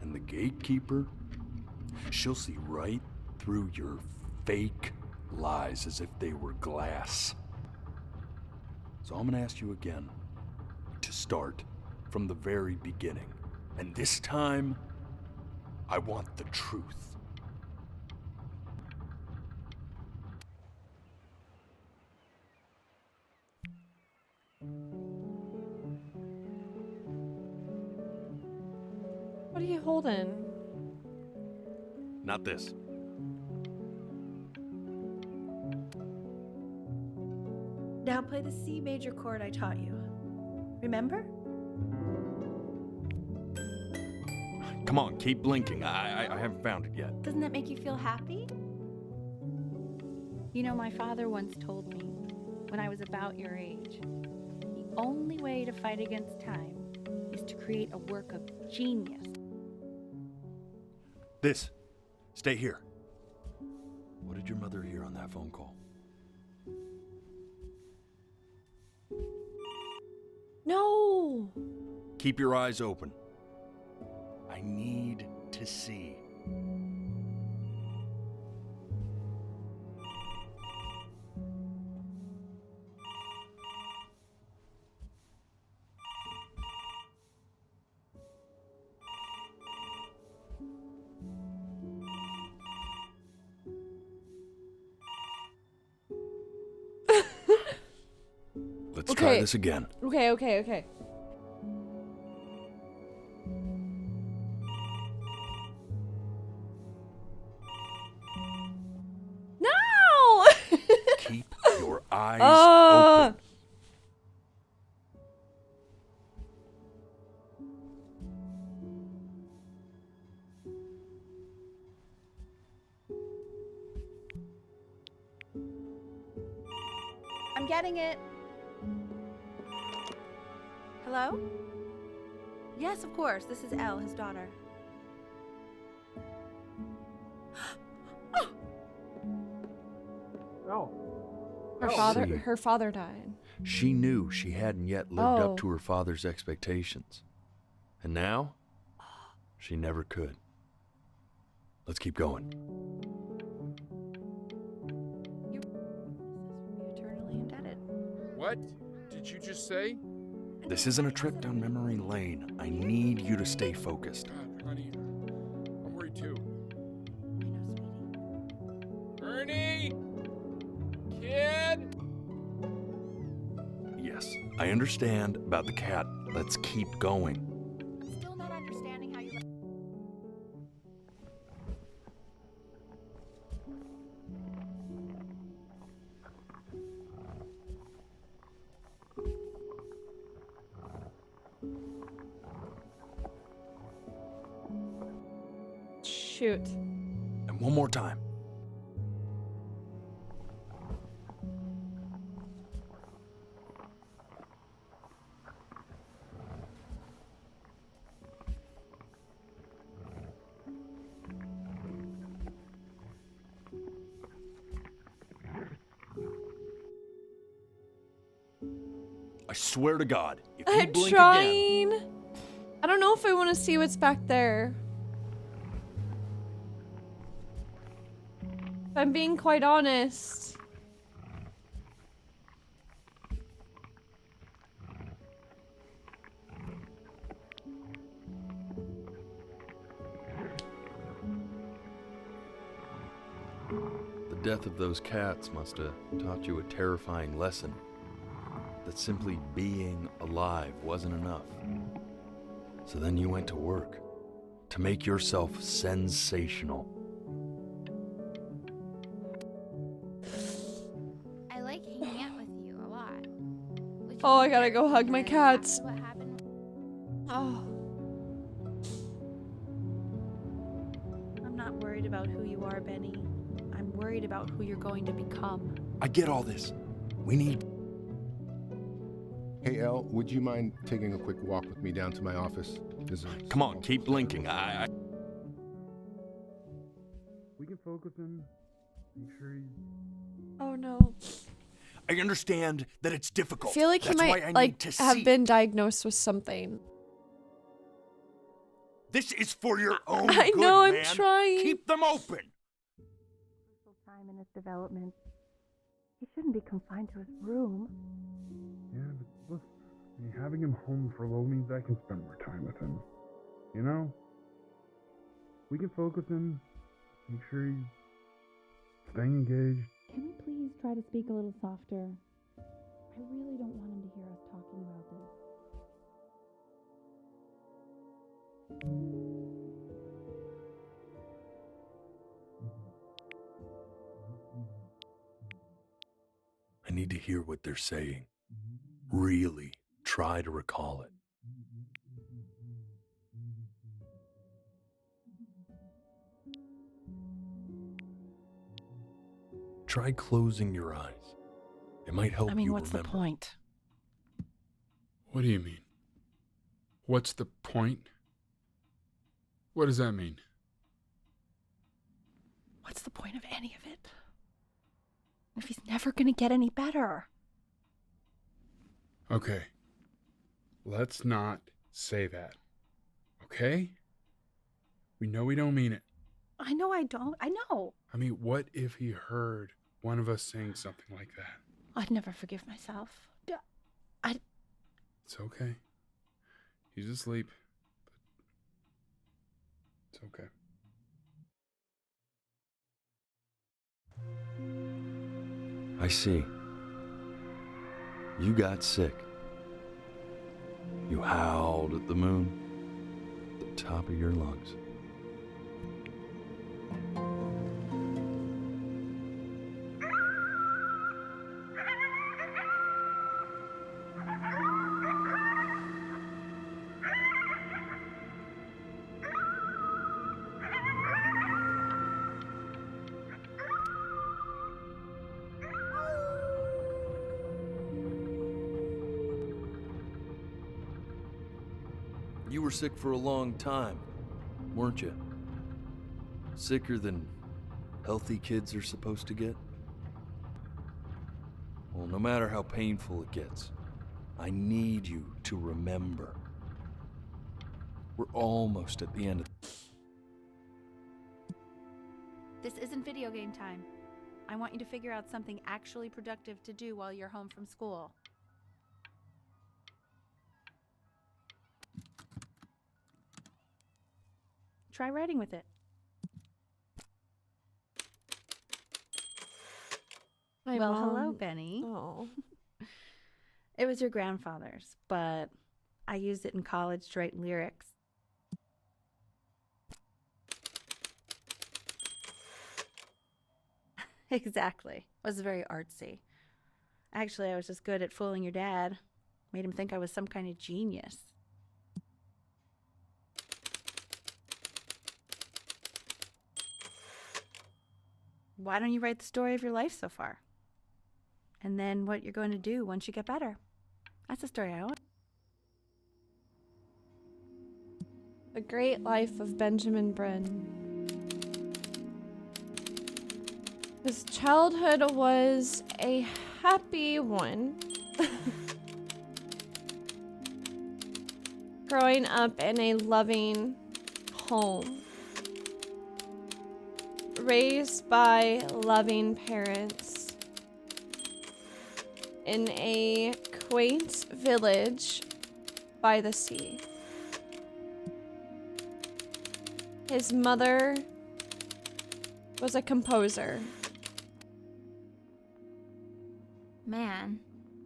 And the gatekeeper, she'll see right through your fake lies as if they were glass. So I'm gonna ask you again to start from the very beginning. And this time, I want the truth. What are you holding? Not this. Now play the C major chord I taught you. Remember? Come on, keep blinking. I haven't found it yet. Doesn't that make you feel happy? You know, my father once told me, when I was about your age, the only way to fight against time is to create a work of genius. This. Stay here. What did your mother hear on that phone call? No! Keep your eyes open. I need to see. Let's try this again. Okay. No! Keep your eyes open. I'm getting it. Hello? Yes, of course. This is Elle, his daughter. Her father died. She knew she hadn't yet lived Oh. up to her father's expectations. And now, she never could. Let's keep going. Eternally indebted. What did you just say? This isn't a trip down memory lane. I need you to stay focused. God, honey, I'm worried too. Ernie! Kid! Yes, I understand about the cat. Let's keep going. Still not understanding how you... Shoot. And one more time. I swear to God, if you I'm blink trying. again... I don't know if I want to see what's back there. If I'm being quite honest. The death of those cats must have taught you a terrifying lesson. That simply being alive wasn't enough. So then you went to work to make yourself sensational. I like hanging out with you a lot. Oh, I gotta go hug my cats. What happened? Oh. I'm not worried about who you are, Benny. I'm worried about who you're going to become. I get all this. We need... Hey, Elle, would you mind taking a quick walk with me down to my office? Come on, keep blinking. we can focus and make sure he's... Oh no. I understand that it's I difficult. feel like he That's why I might need like to have see. been diagnosed with something. This is for your own I good, know, I'm man. trying. Keep them open. Crucial time in his development. He shouldn't be confined to his room. Yeah, but look, I mean, having him home for a little means I can spend more time with him. You know? We can focus and make sure he's staying engaged. Can we please try to speak a little softer? I really don't want him to hear us talking about this. I need to hear what they're saying. Really try to recall it. Try closing your eyes. It might help I mean, you what's remember. the point? What do you mean? What's the point? What does that mean? What's the point of any of it? If he's never gonna get any better. Okay. Let's not say that. Okay? We know we don't mean it. I know I don't. I know. I mean, what if he heard one of us saying something like that? I'd never forgive myself. It's okay. He's asleep. But it's okay. I see. You got sick. You howled at the moon at the top of your lungs. You were sick for a long time, weren't you? Sicker than healthy kids are supposed to get? Well, no matter how painful it gets, I need you to remember. We're almost at the end of... This isn't video game time. I want you to figure out something actually productive to do while you're home from school. Try writing with it. My Well, hello, mom- Benny. Oh. It was your grandfather's, but I used it in college to write lyrics. Exactly. It was very artsy. Actually, I was just good at fooling your dad. Made him think I was some kind of genius. Why don't you write the story of your life so far? And then what you're going to do once you get better. That's the story I want. The Great Life of Benjamin Brin. His childhood was a happy one. Growing up in a loving home. Raised by loving parents. In a quaint village by the sea. His mother was a composer. Man,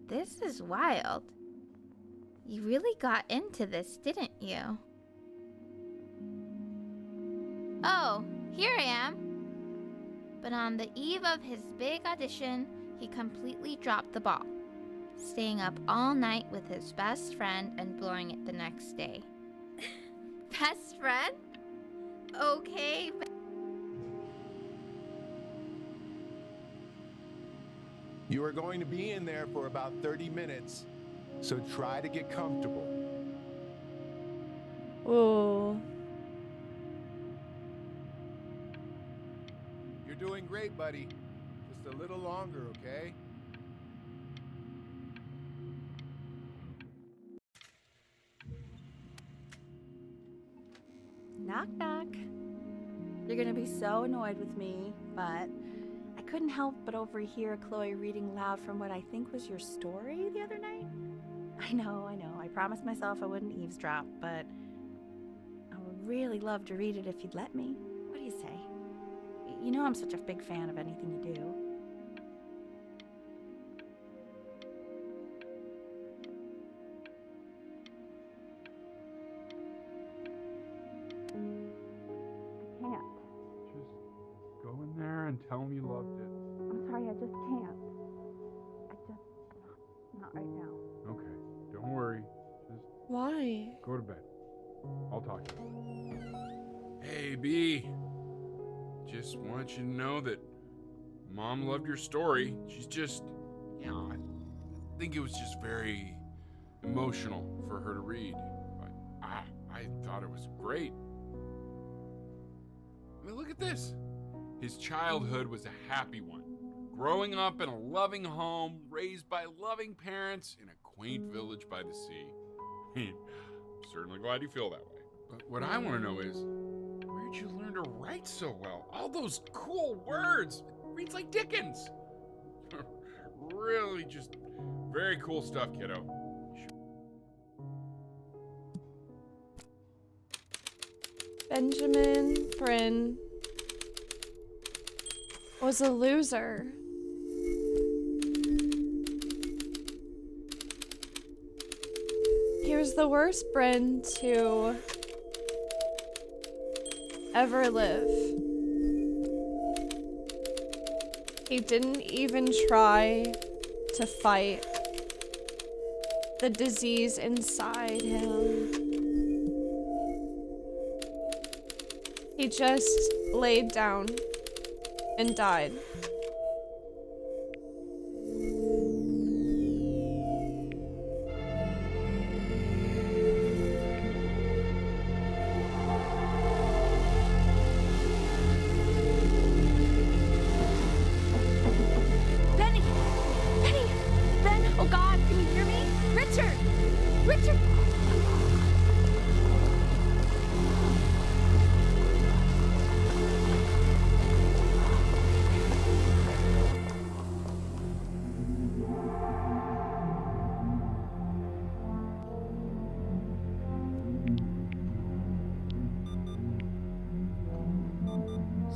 this is wild. You really got into this, didn't you? Oh, here I am. But on the eve of his big audition, he completely dropped the ball, staying up all night with his best friend and blowing it the next day. Best friend? Okay. You are going to be in there for about 30 minutes, so try to get comfortable. Ooh. You're doing great, buddy. Just a little longer, okay? Knock, knock. You're gonna be so annoyed with me, but I couldn't help but overhear Chloe reading loud from what I think was your story the other night. I know. I promised myself I wouldn't eavesdrop, but I would really love to read it if you'd let me. What do you say? You know I'm such a big fan of anything you do. I can't. Just go in there and tell him you loved it. I'm sorry, I just can't. Not right now. Okay, don't worry. Just Why? go to bed. I'll talk to you. Hey, B. Just want you to know that Mom loved your story. She's just, I think it was just very emotional for her to read. But I thought it was great. I mean, look at this. His childhood was a happy one. Growing up in a loving home, raised by loving parents in a quaint village by the sea. I'm certainly glad you feel that way. But what I want to know is, where'd you learn to write so well? All those cool words. It reads like Dickens. Really just very cool stuff, kiddo. Benjamin Bryn was a loser. He was the worst Bryn to ever live. He didn't even try to fight the disease inside him. He just laid down and died. Benny! Ben! Oh God, can you hear me? Richard!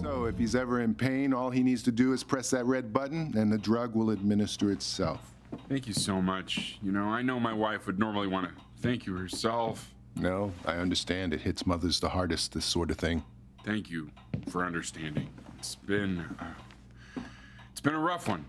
So if he's ever in pain, all he needs to do is press that red button and the drug will administer itself. Thank you so much. You know, I know my wife would normally want to thank you herself. No, I understand. It hits mothers the hardest, this sort of thing. Thank you for understanding. It's been a rough one.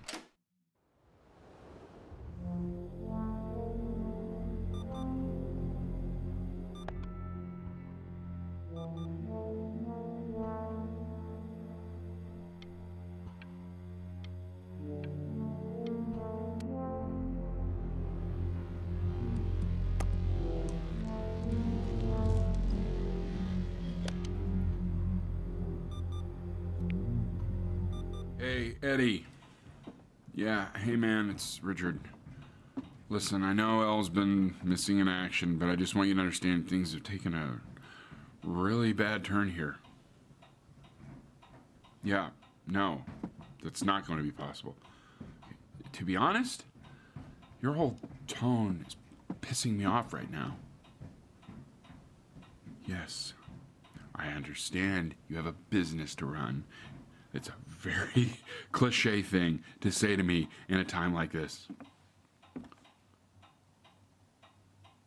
Hey, Eddie. Yeah, hey man, it's Richard. Listen, I know Elle's been missing in action, but I just want you to understand things have taken a really bad turn here. Yeah, no, that's not going to be possible. To be honest, your whole tone is pissing me off right now. Yes, I understand you have a business to run. It's a very cliche thing to say to me in a time like this.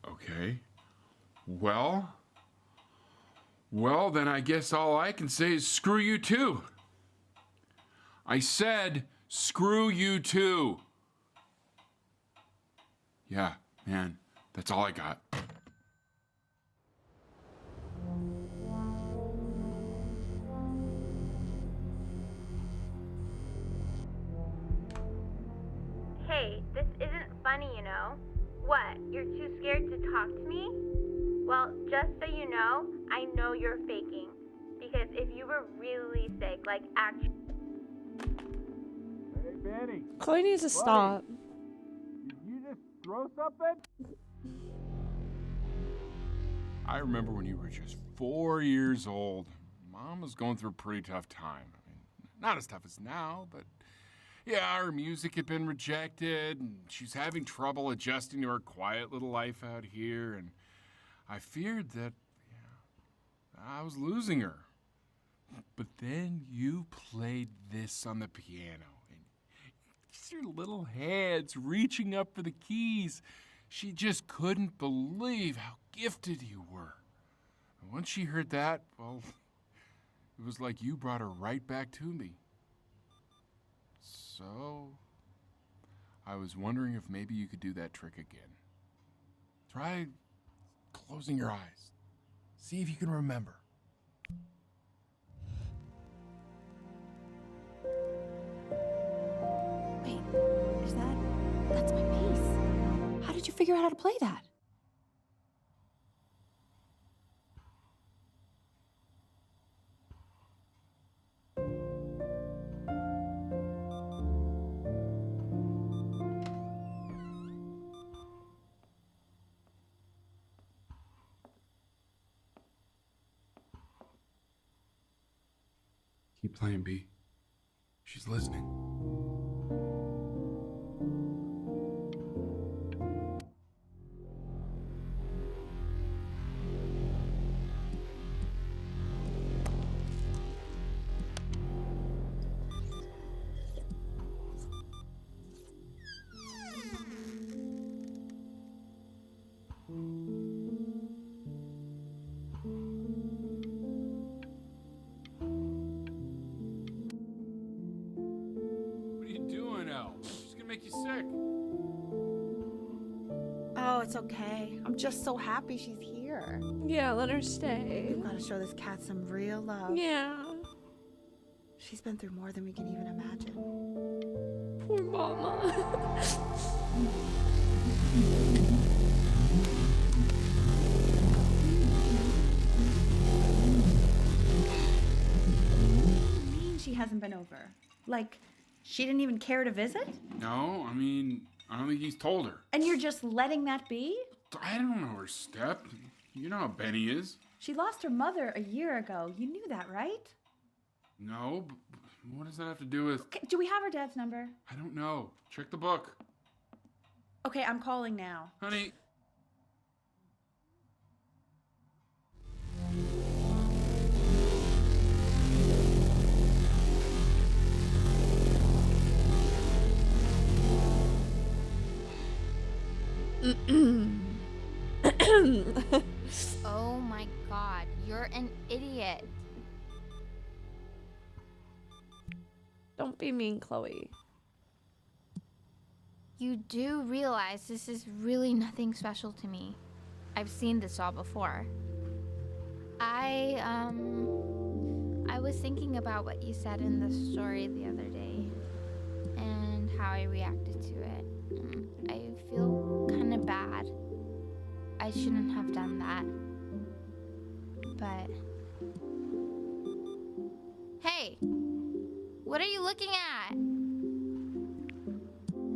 Okay. Well, then I guess all I can say is screw you too. I said screw you too. Yeah, man, that's all I got. Hey, this isn't funny, you know? What, you're too scared to talk to me? Well, just so you know, I know you're faking. Because if you were really sick, like actually... Benny. Chloe needs to stop. Did you just throw something? I remember when you were just 4 years old. Mom was going through a pretty tough time. I mean, not as tough as now, but yeah, her music had been rejected, and she's having trouble adjusting to her quiet little life out here, and I feared that I was losing her. But then you played this on the piano, and just your little hands reaching up for the keys. She just couldn't believe how gifted you were. And once she heard that, well, it was like you brought her right back to me. So, I was wondering if maybe you could do that trick again. Try closing your eyes. See if you can remember. Wait, that's my bass. How did you figure out how to play that? Keep playing, B. She's listening. What are you doing, Elle? She's gonna make you sick. Oh, it's okay. I'm just so happy she's here. Yeah, let her stay. We've got to show this cat some real love. Yeah. She's been through more than we can even imagine. Poor mama. She hasn't been over. Like, she didn't even care to visit? No, I mean, I don't think he's told her. And you're just letting that be? I don't know her step. You know how Benny is. She lost her mother a year ago. You knew that, right? No, but what does that have to do with... Okay, do we have her dad's number? I don't know. Check the book. Okay, I'm calling now. Honey. Oh my god, you're an idiot. Don't be mean, Chloe. You do realize this is really nothing special to me. I've seen this all before. I was thinking about what you said in the story the other day and how I reacted to it. I feel kind of bad. I shouldn't have done that. But hey, what are you looking at?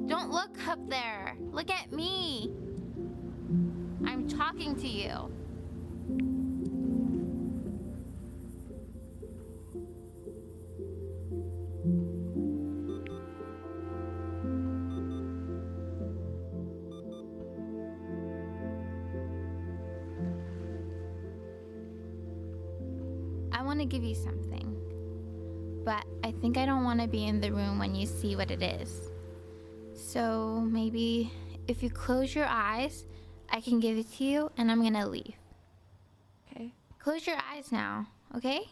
Don't look up there. Look at me. I'm talking to you. I want to give you something, but I think I don't want to be in the room when you see what it is. So maybe if you close your eyes, I can give it to you and I'm gonna leave. Okay. Close your eyes now, okay?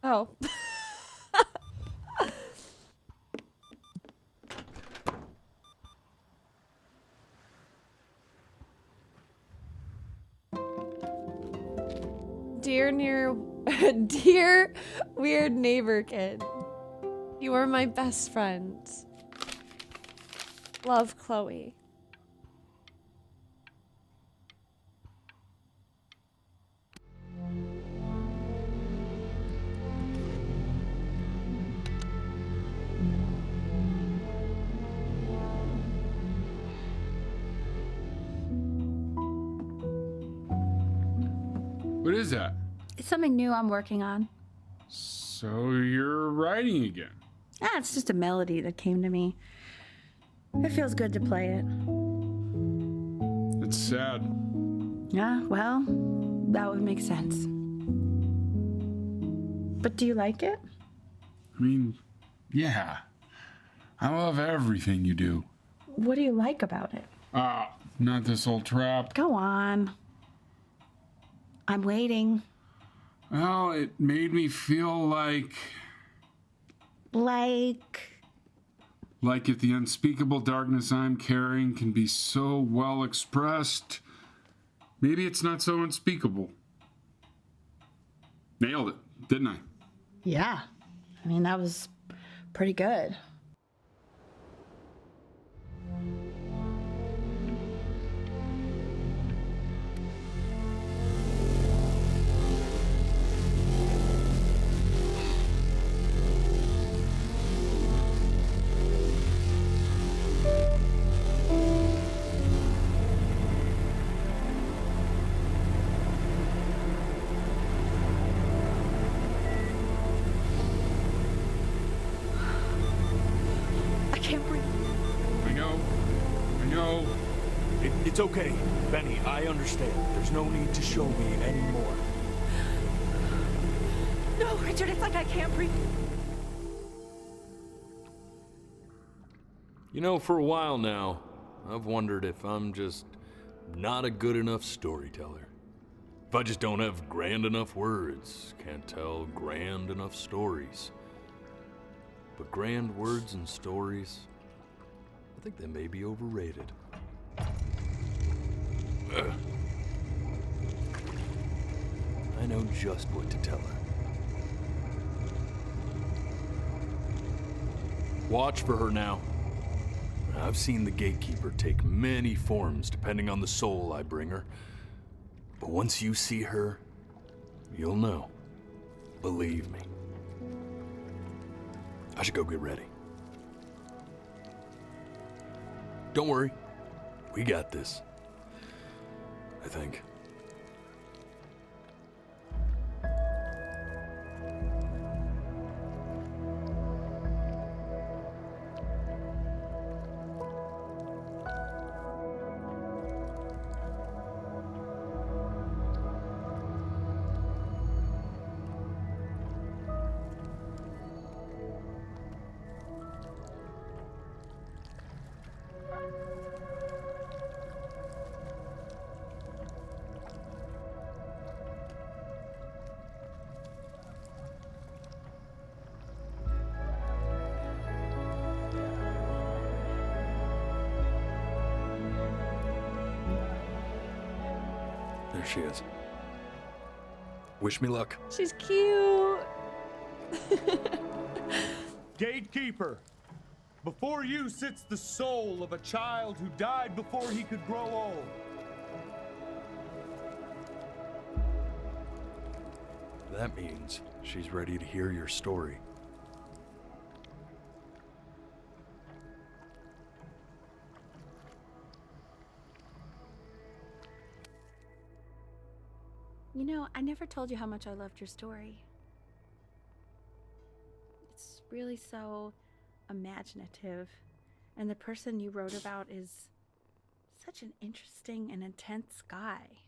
Oh. Dear weird neighbor kid, you are my best friend. Love, Chloe. What is that? It's something new I'm working on. So you're writing again? It's just a melody that came to me. It feels good to play it. It's sad. Yeah, well, that would make sense. But do you like it? I mean, yeah. I love everything you do. What do you like about it? Not this old trap. Go on. I'm waiting. Well, it made me feel like if the unspeakable darkness I'm carrying can be so well expressed, maybe it's not so unspeakable. Nailed it, didn't I? Yeah. I mean, that was pretty good. It's okay, Benny, I understand. There's no need to show me anymore. No, Richard, it's like I can't breathe. You know, for a while now, I've wondered if I'm just not a good enough storyteller. If I just don't have grand enough words, can't tell grand enough stories. But grand words and stories, I think they may be overrated. I know just what to tell her. Watch for her now. I've seen the gatekeeper take many forms depending on the soul I bring her. But once you see her, you'll know. Believe me. I should go get ready. Don't worry. We got this. I think. There she is. Wish me luck. She's cute. Gatekeeper, before you sits the soul of a child who died before he could grow old. That means she's ready to hear your story. You know, I never told you how much I loved your story. It's really so imaginative, and the person you wrote about is such an interesting and intense guy.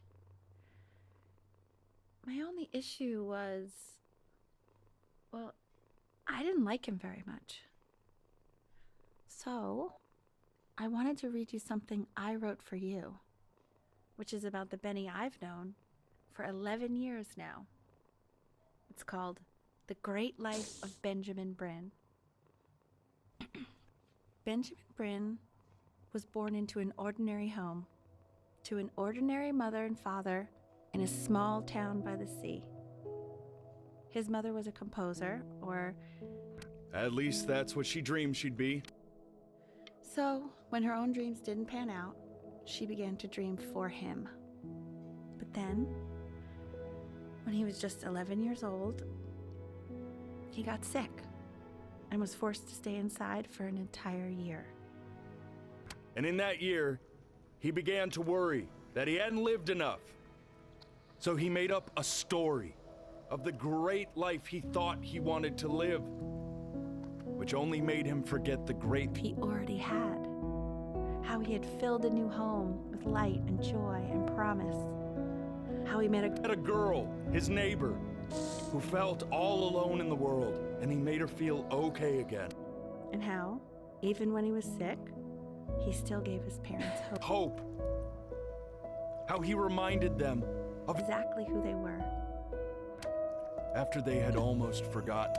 My only issue was, well, I didn't like him very much. So, I wanted to read you something I wrote for you, which is about the Benny I've known for 11 years now. It's called The Great Life of Benjamin Bryn. Benjamin Bryn was born into an ordinary home, to an ordinary mother and father in a small town by the sea. His mother was a composer, or... At least that's what she dreamed she'd be. So, when her own dreams didn't pan out, she began to dream for him. But then, when he was just 11 years old, he got sick and was forced to stay inside for an entire year. And in that year, he began to worry that he hadn't lived enough. So he made up a story of the great life he thought he wanted to live, which only made him forget the great he already had. How he had filled a new home with light and joy and promise. How he met a girl, his neighbor, who felt all alone in the world, and he made her feel okay again. And how, even when he was sick, he still gave his parents hope. Hope. How he reminded them of exactly who they were. After they had almost forgotten.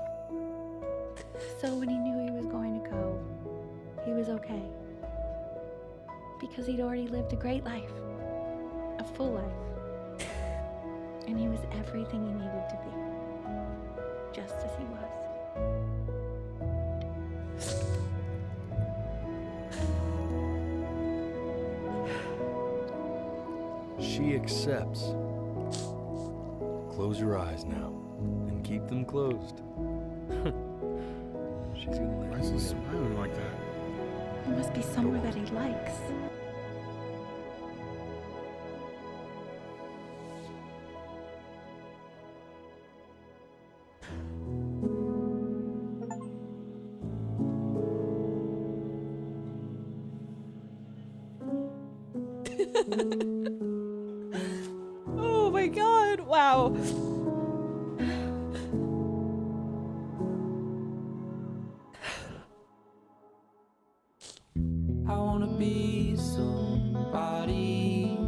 So when he knew he was going to go, he was okay. Because he'd already lived a great life. A full life. And he was everything he needed to be. Just as he was. She accepts. Close your eyes now, and keep them closed. She's gonna let Why is he smiling like that? It must be somewhere that he likes. Oh my god, wow. I wanna be somebody.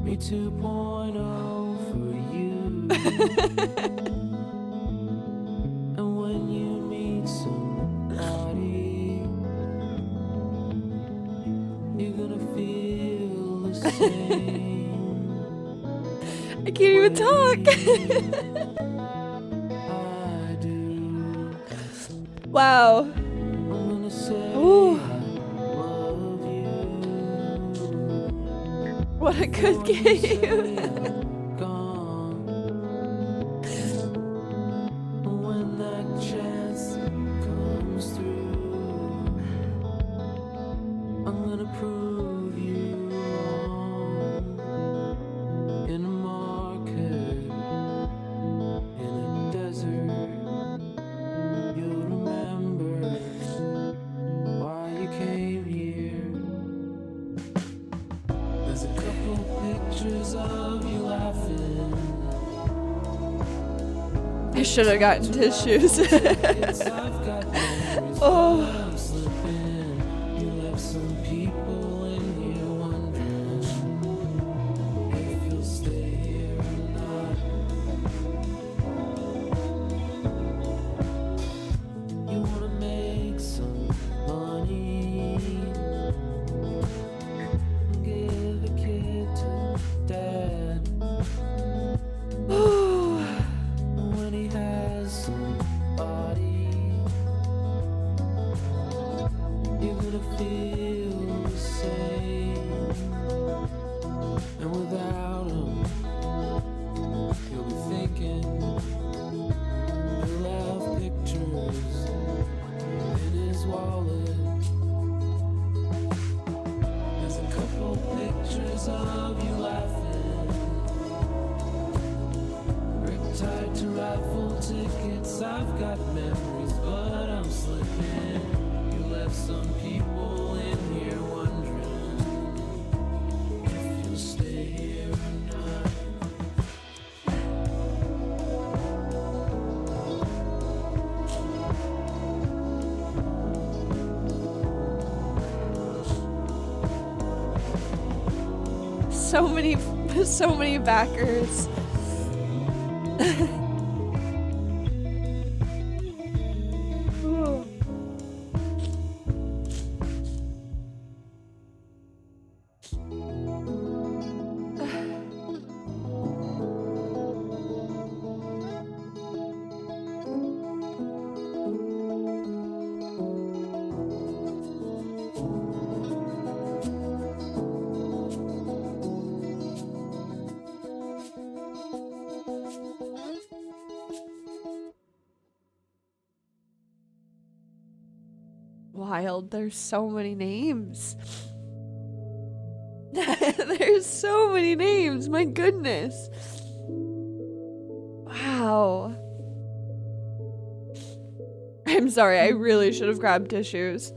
Me 2.0 for you. And when you meet somebody, you're gonna feel the same. I can't even talk. Wow. Ooh. What a good game. When that chance comes through, I'm gonna prove you wrong. In a market, in a desert, you'll remember why you came here. There's a couple pictures of you laughing. I should have gotten tissues. Oh. You left some people in here wondering if you'll stay here or not. You wanna make some money, give a kid to dad. When he has somebody, you're gonna feel the same. And without him, you'll be thinking he'll have pictures in his wallet. There's a couple pictures of you laughing, tied to raffle tickets. I've got memories, but I'm slipping. You left some people in here wondering if you'll stay here or not. So many backers. Wild, there's so many names. There's so many names, my goodness. Wow. I'm sorry, I really should have grabbed tissues.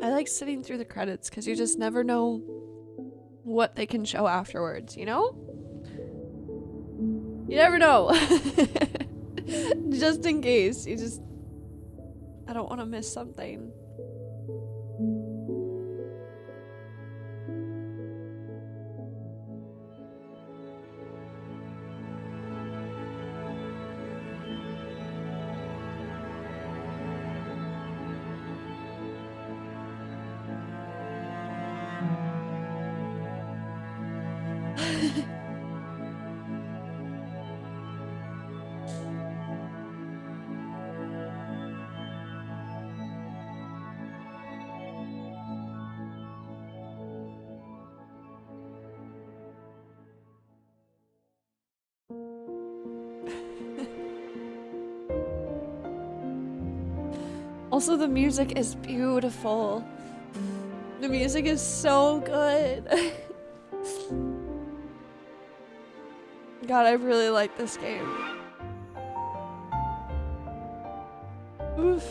I like sitting through the credits because you just never know what they can show afterwards, you know? You never know. Just in case. I don't want to miss something. Also, the music is beautiful. The music is so good. God, I really like this game. Oof.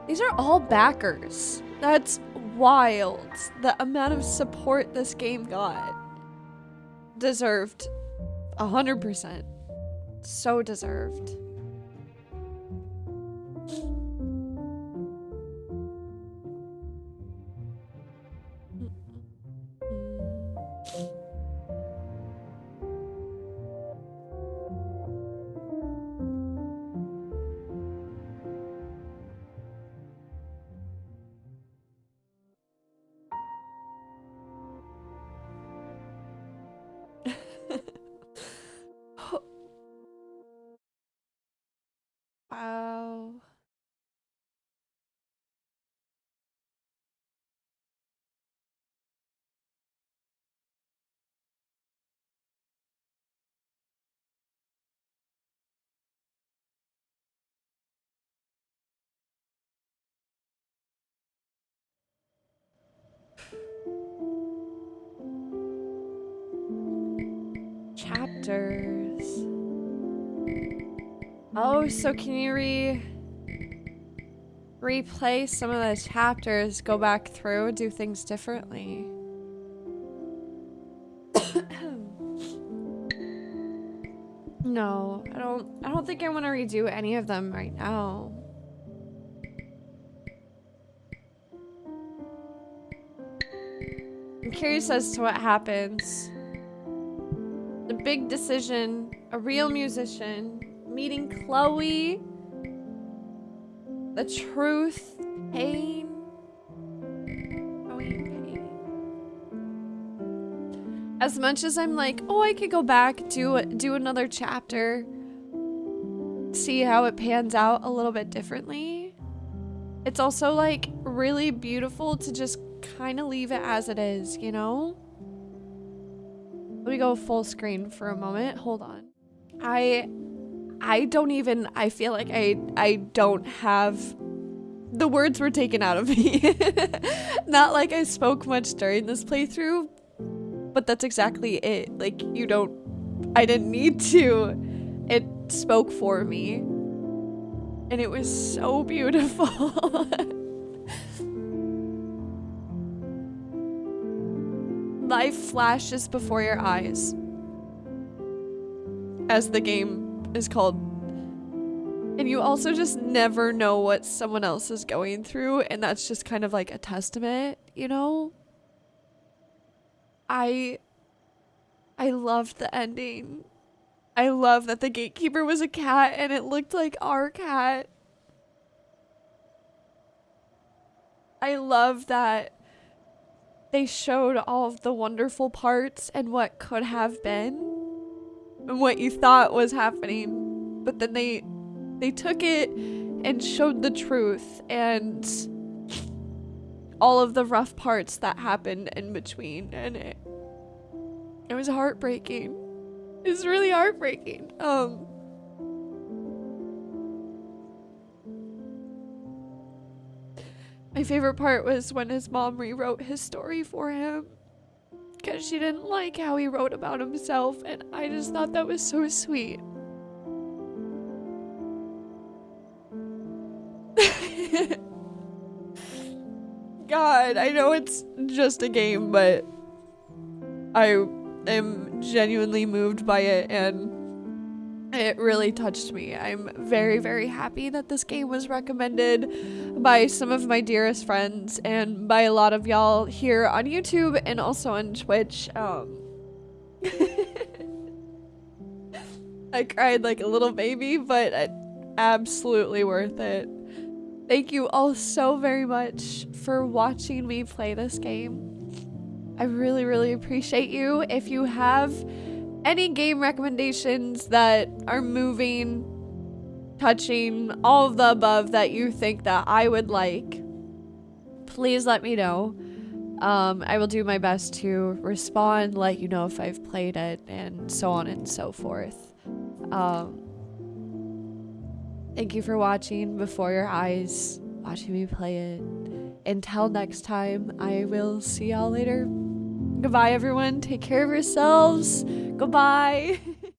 These are all backers. That's wild. The amount of support this game got. Deserved. 100%. So deserved. Wow. Chapters. Oh, so can you replay some of the chapters, go back through, do things differently? No, I don't think I want to redo any of them right now. I'm curious as to what happens. The big decision, a real musician, meeting Chloe, the truth, pain. As much as I'm like, oh, I could go back, do another chapter, see how it pans out a little bit differently. It's also like really beautiful to just kind of leave it as it is, you know? Let me go full screen for a moment. Hold on. I feel like I don't have, the words were taken out of me. Not like I spoke much during this playthrough, but that's exactly it. Like, I didn't need to. It spoke for me. And it was so beautiful. Life flashes before your eyes, as the game is called. And you also just never know what someone else is going through, and that's just kind of like a testament, you know? I loved the ending. I love that the gatekeeper was a cat and it looked like our cat. I love that they showed all of the wonderful parts and what could have been and what you thought was happening. But then they took it and showed the truth, and all of the rough parts that happened in between, and it was heartbreaking. It was really heartbreaking. My favorite part was when his mom rewrote his story for him because she didn't like how he wrote about himself, and I just thought that was so sweet. God, I know it's just a game, but I am genuinely moved by it, and it really touched me. I'm very, very happy that this game was recommended by some of my dearest friends and by a lot of y'all here on YouTube and also on Twitch. I cried like a little baby, but absolutely worth it. Thank you all so very much for watching me play this game. I really, really appreciate you. If you have any game recommendations that are moving, touching, all of the above that you think that I would like, please let me know. I will do my best to respond, let you know if I've played it, and so on and so forth. Thank you for watching Before Your Eyes, watching me play it. Until next time, I will see y'all later. Goodbye, everyone. Take care of yourselves. Goodbye.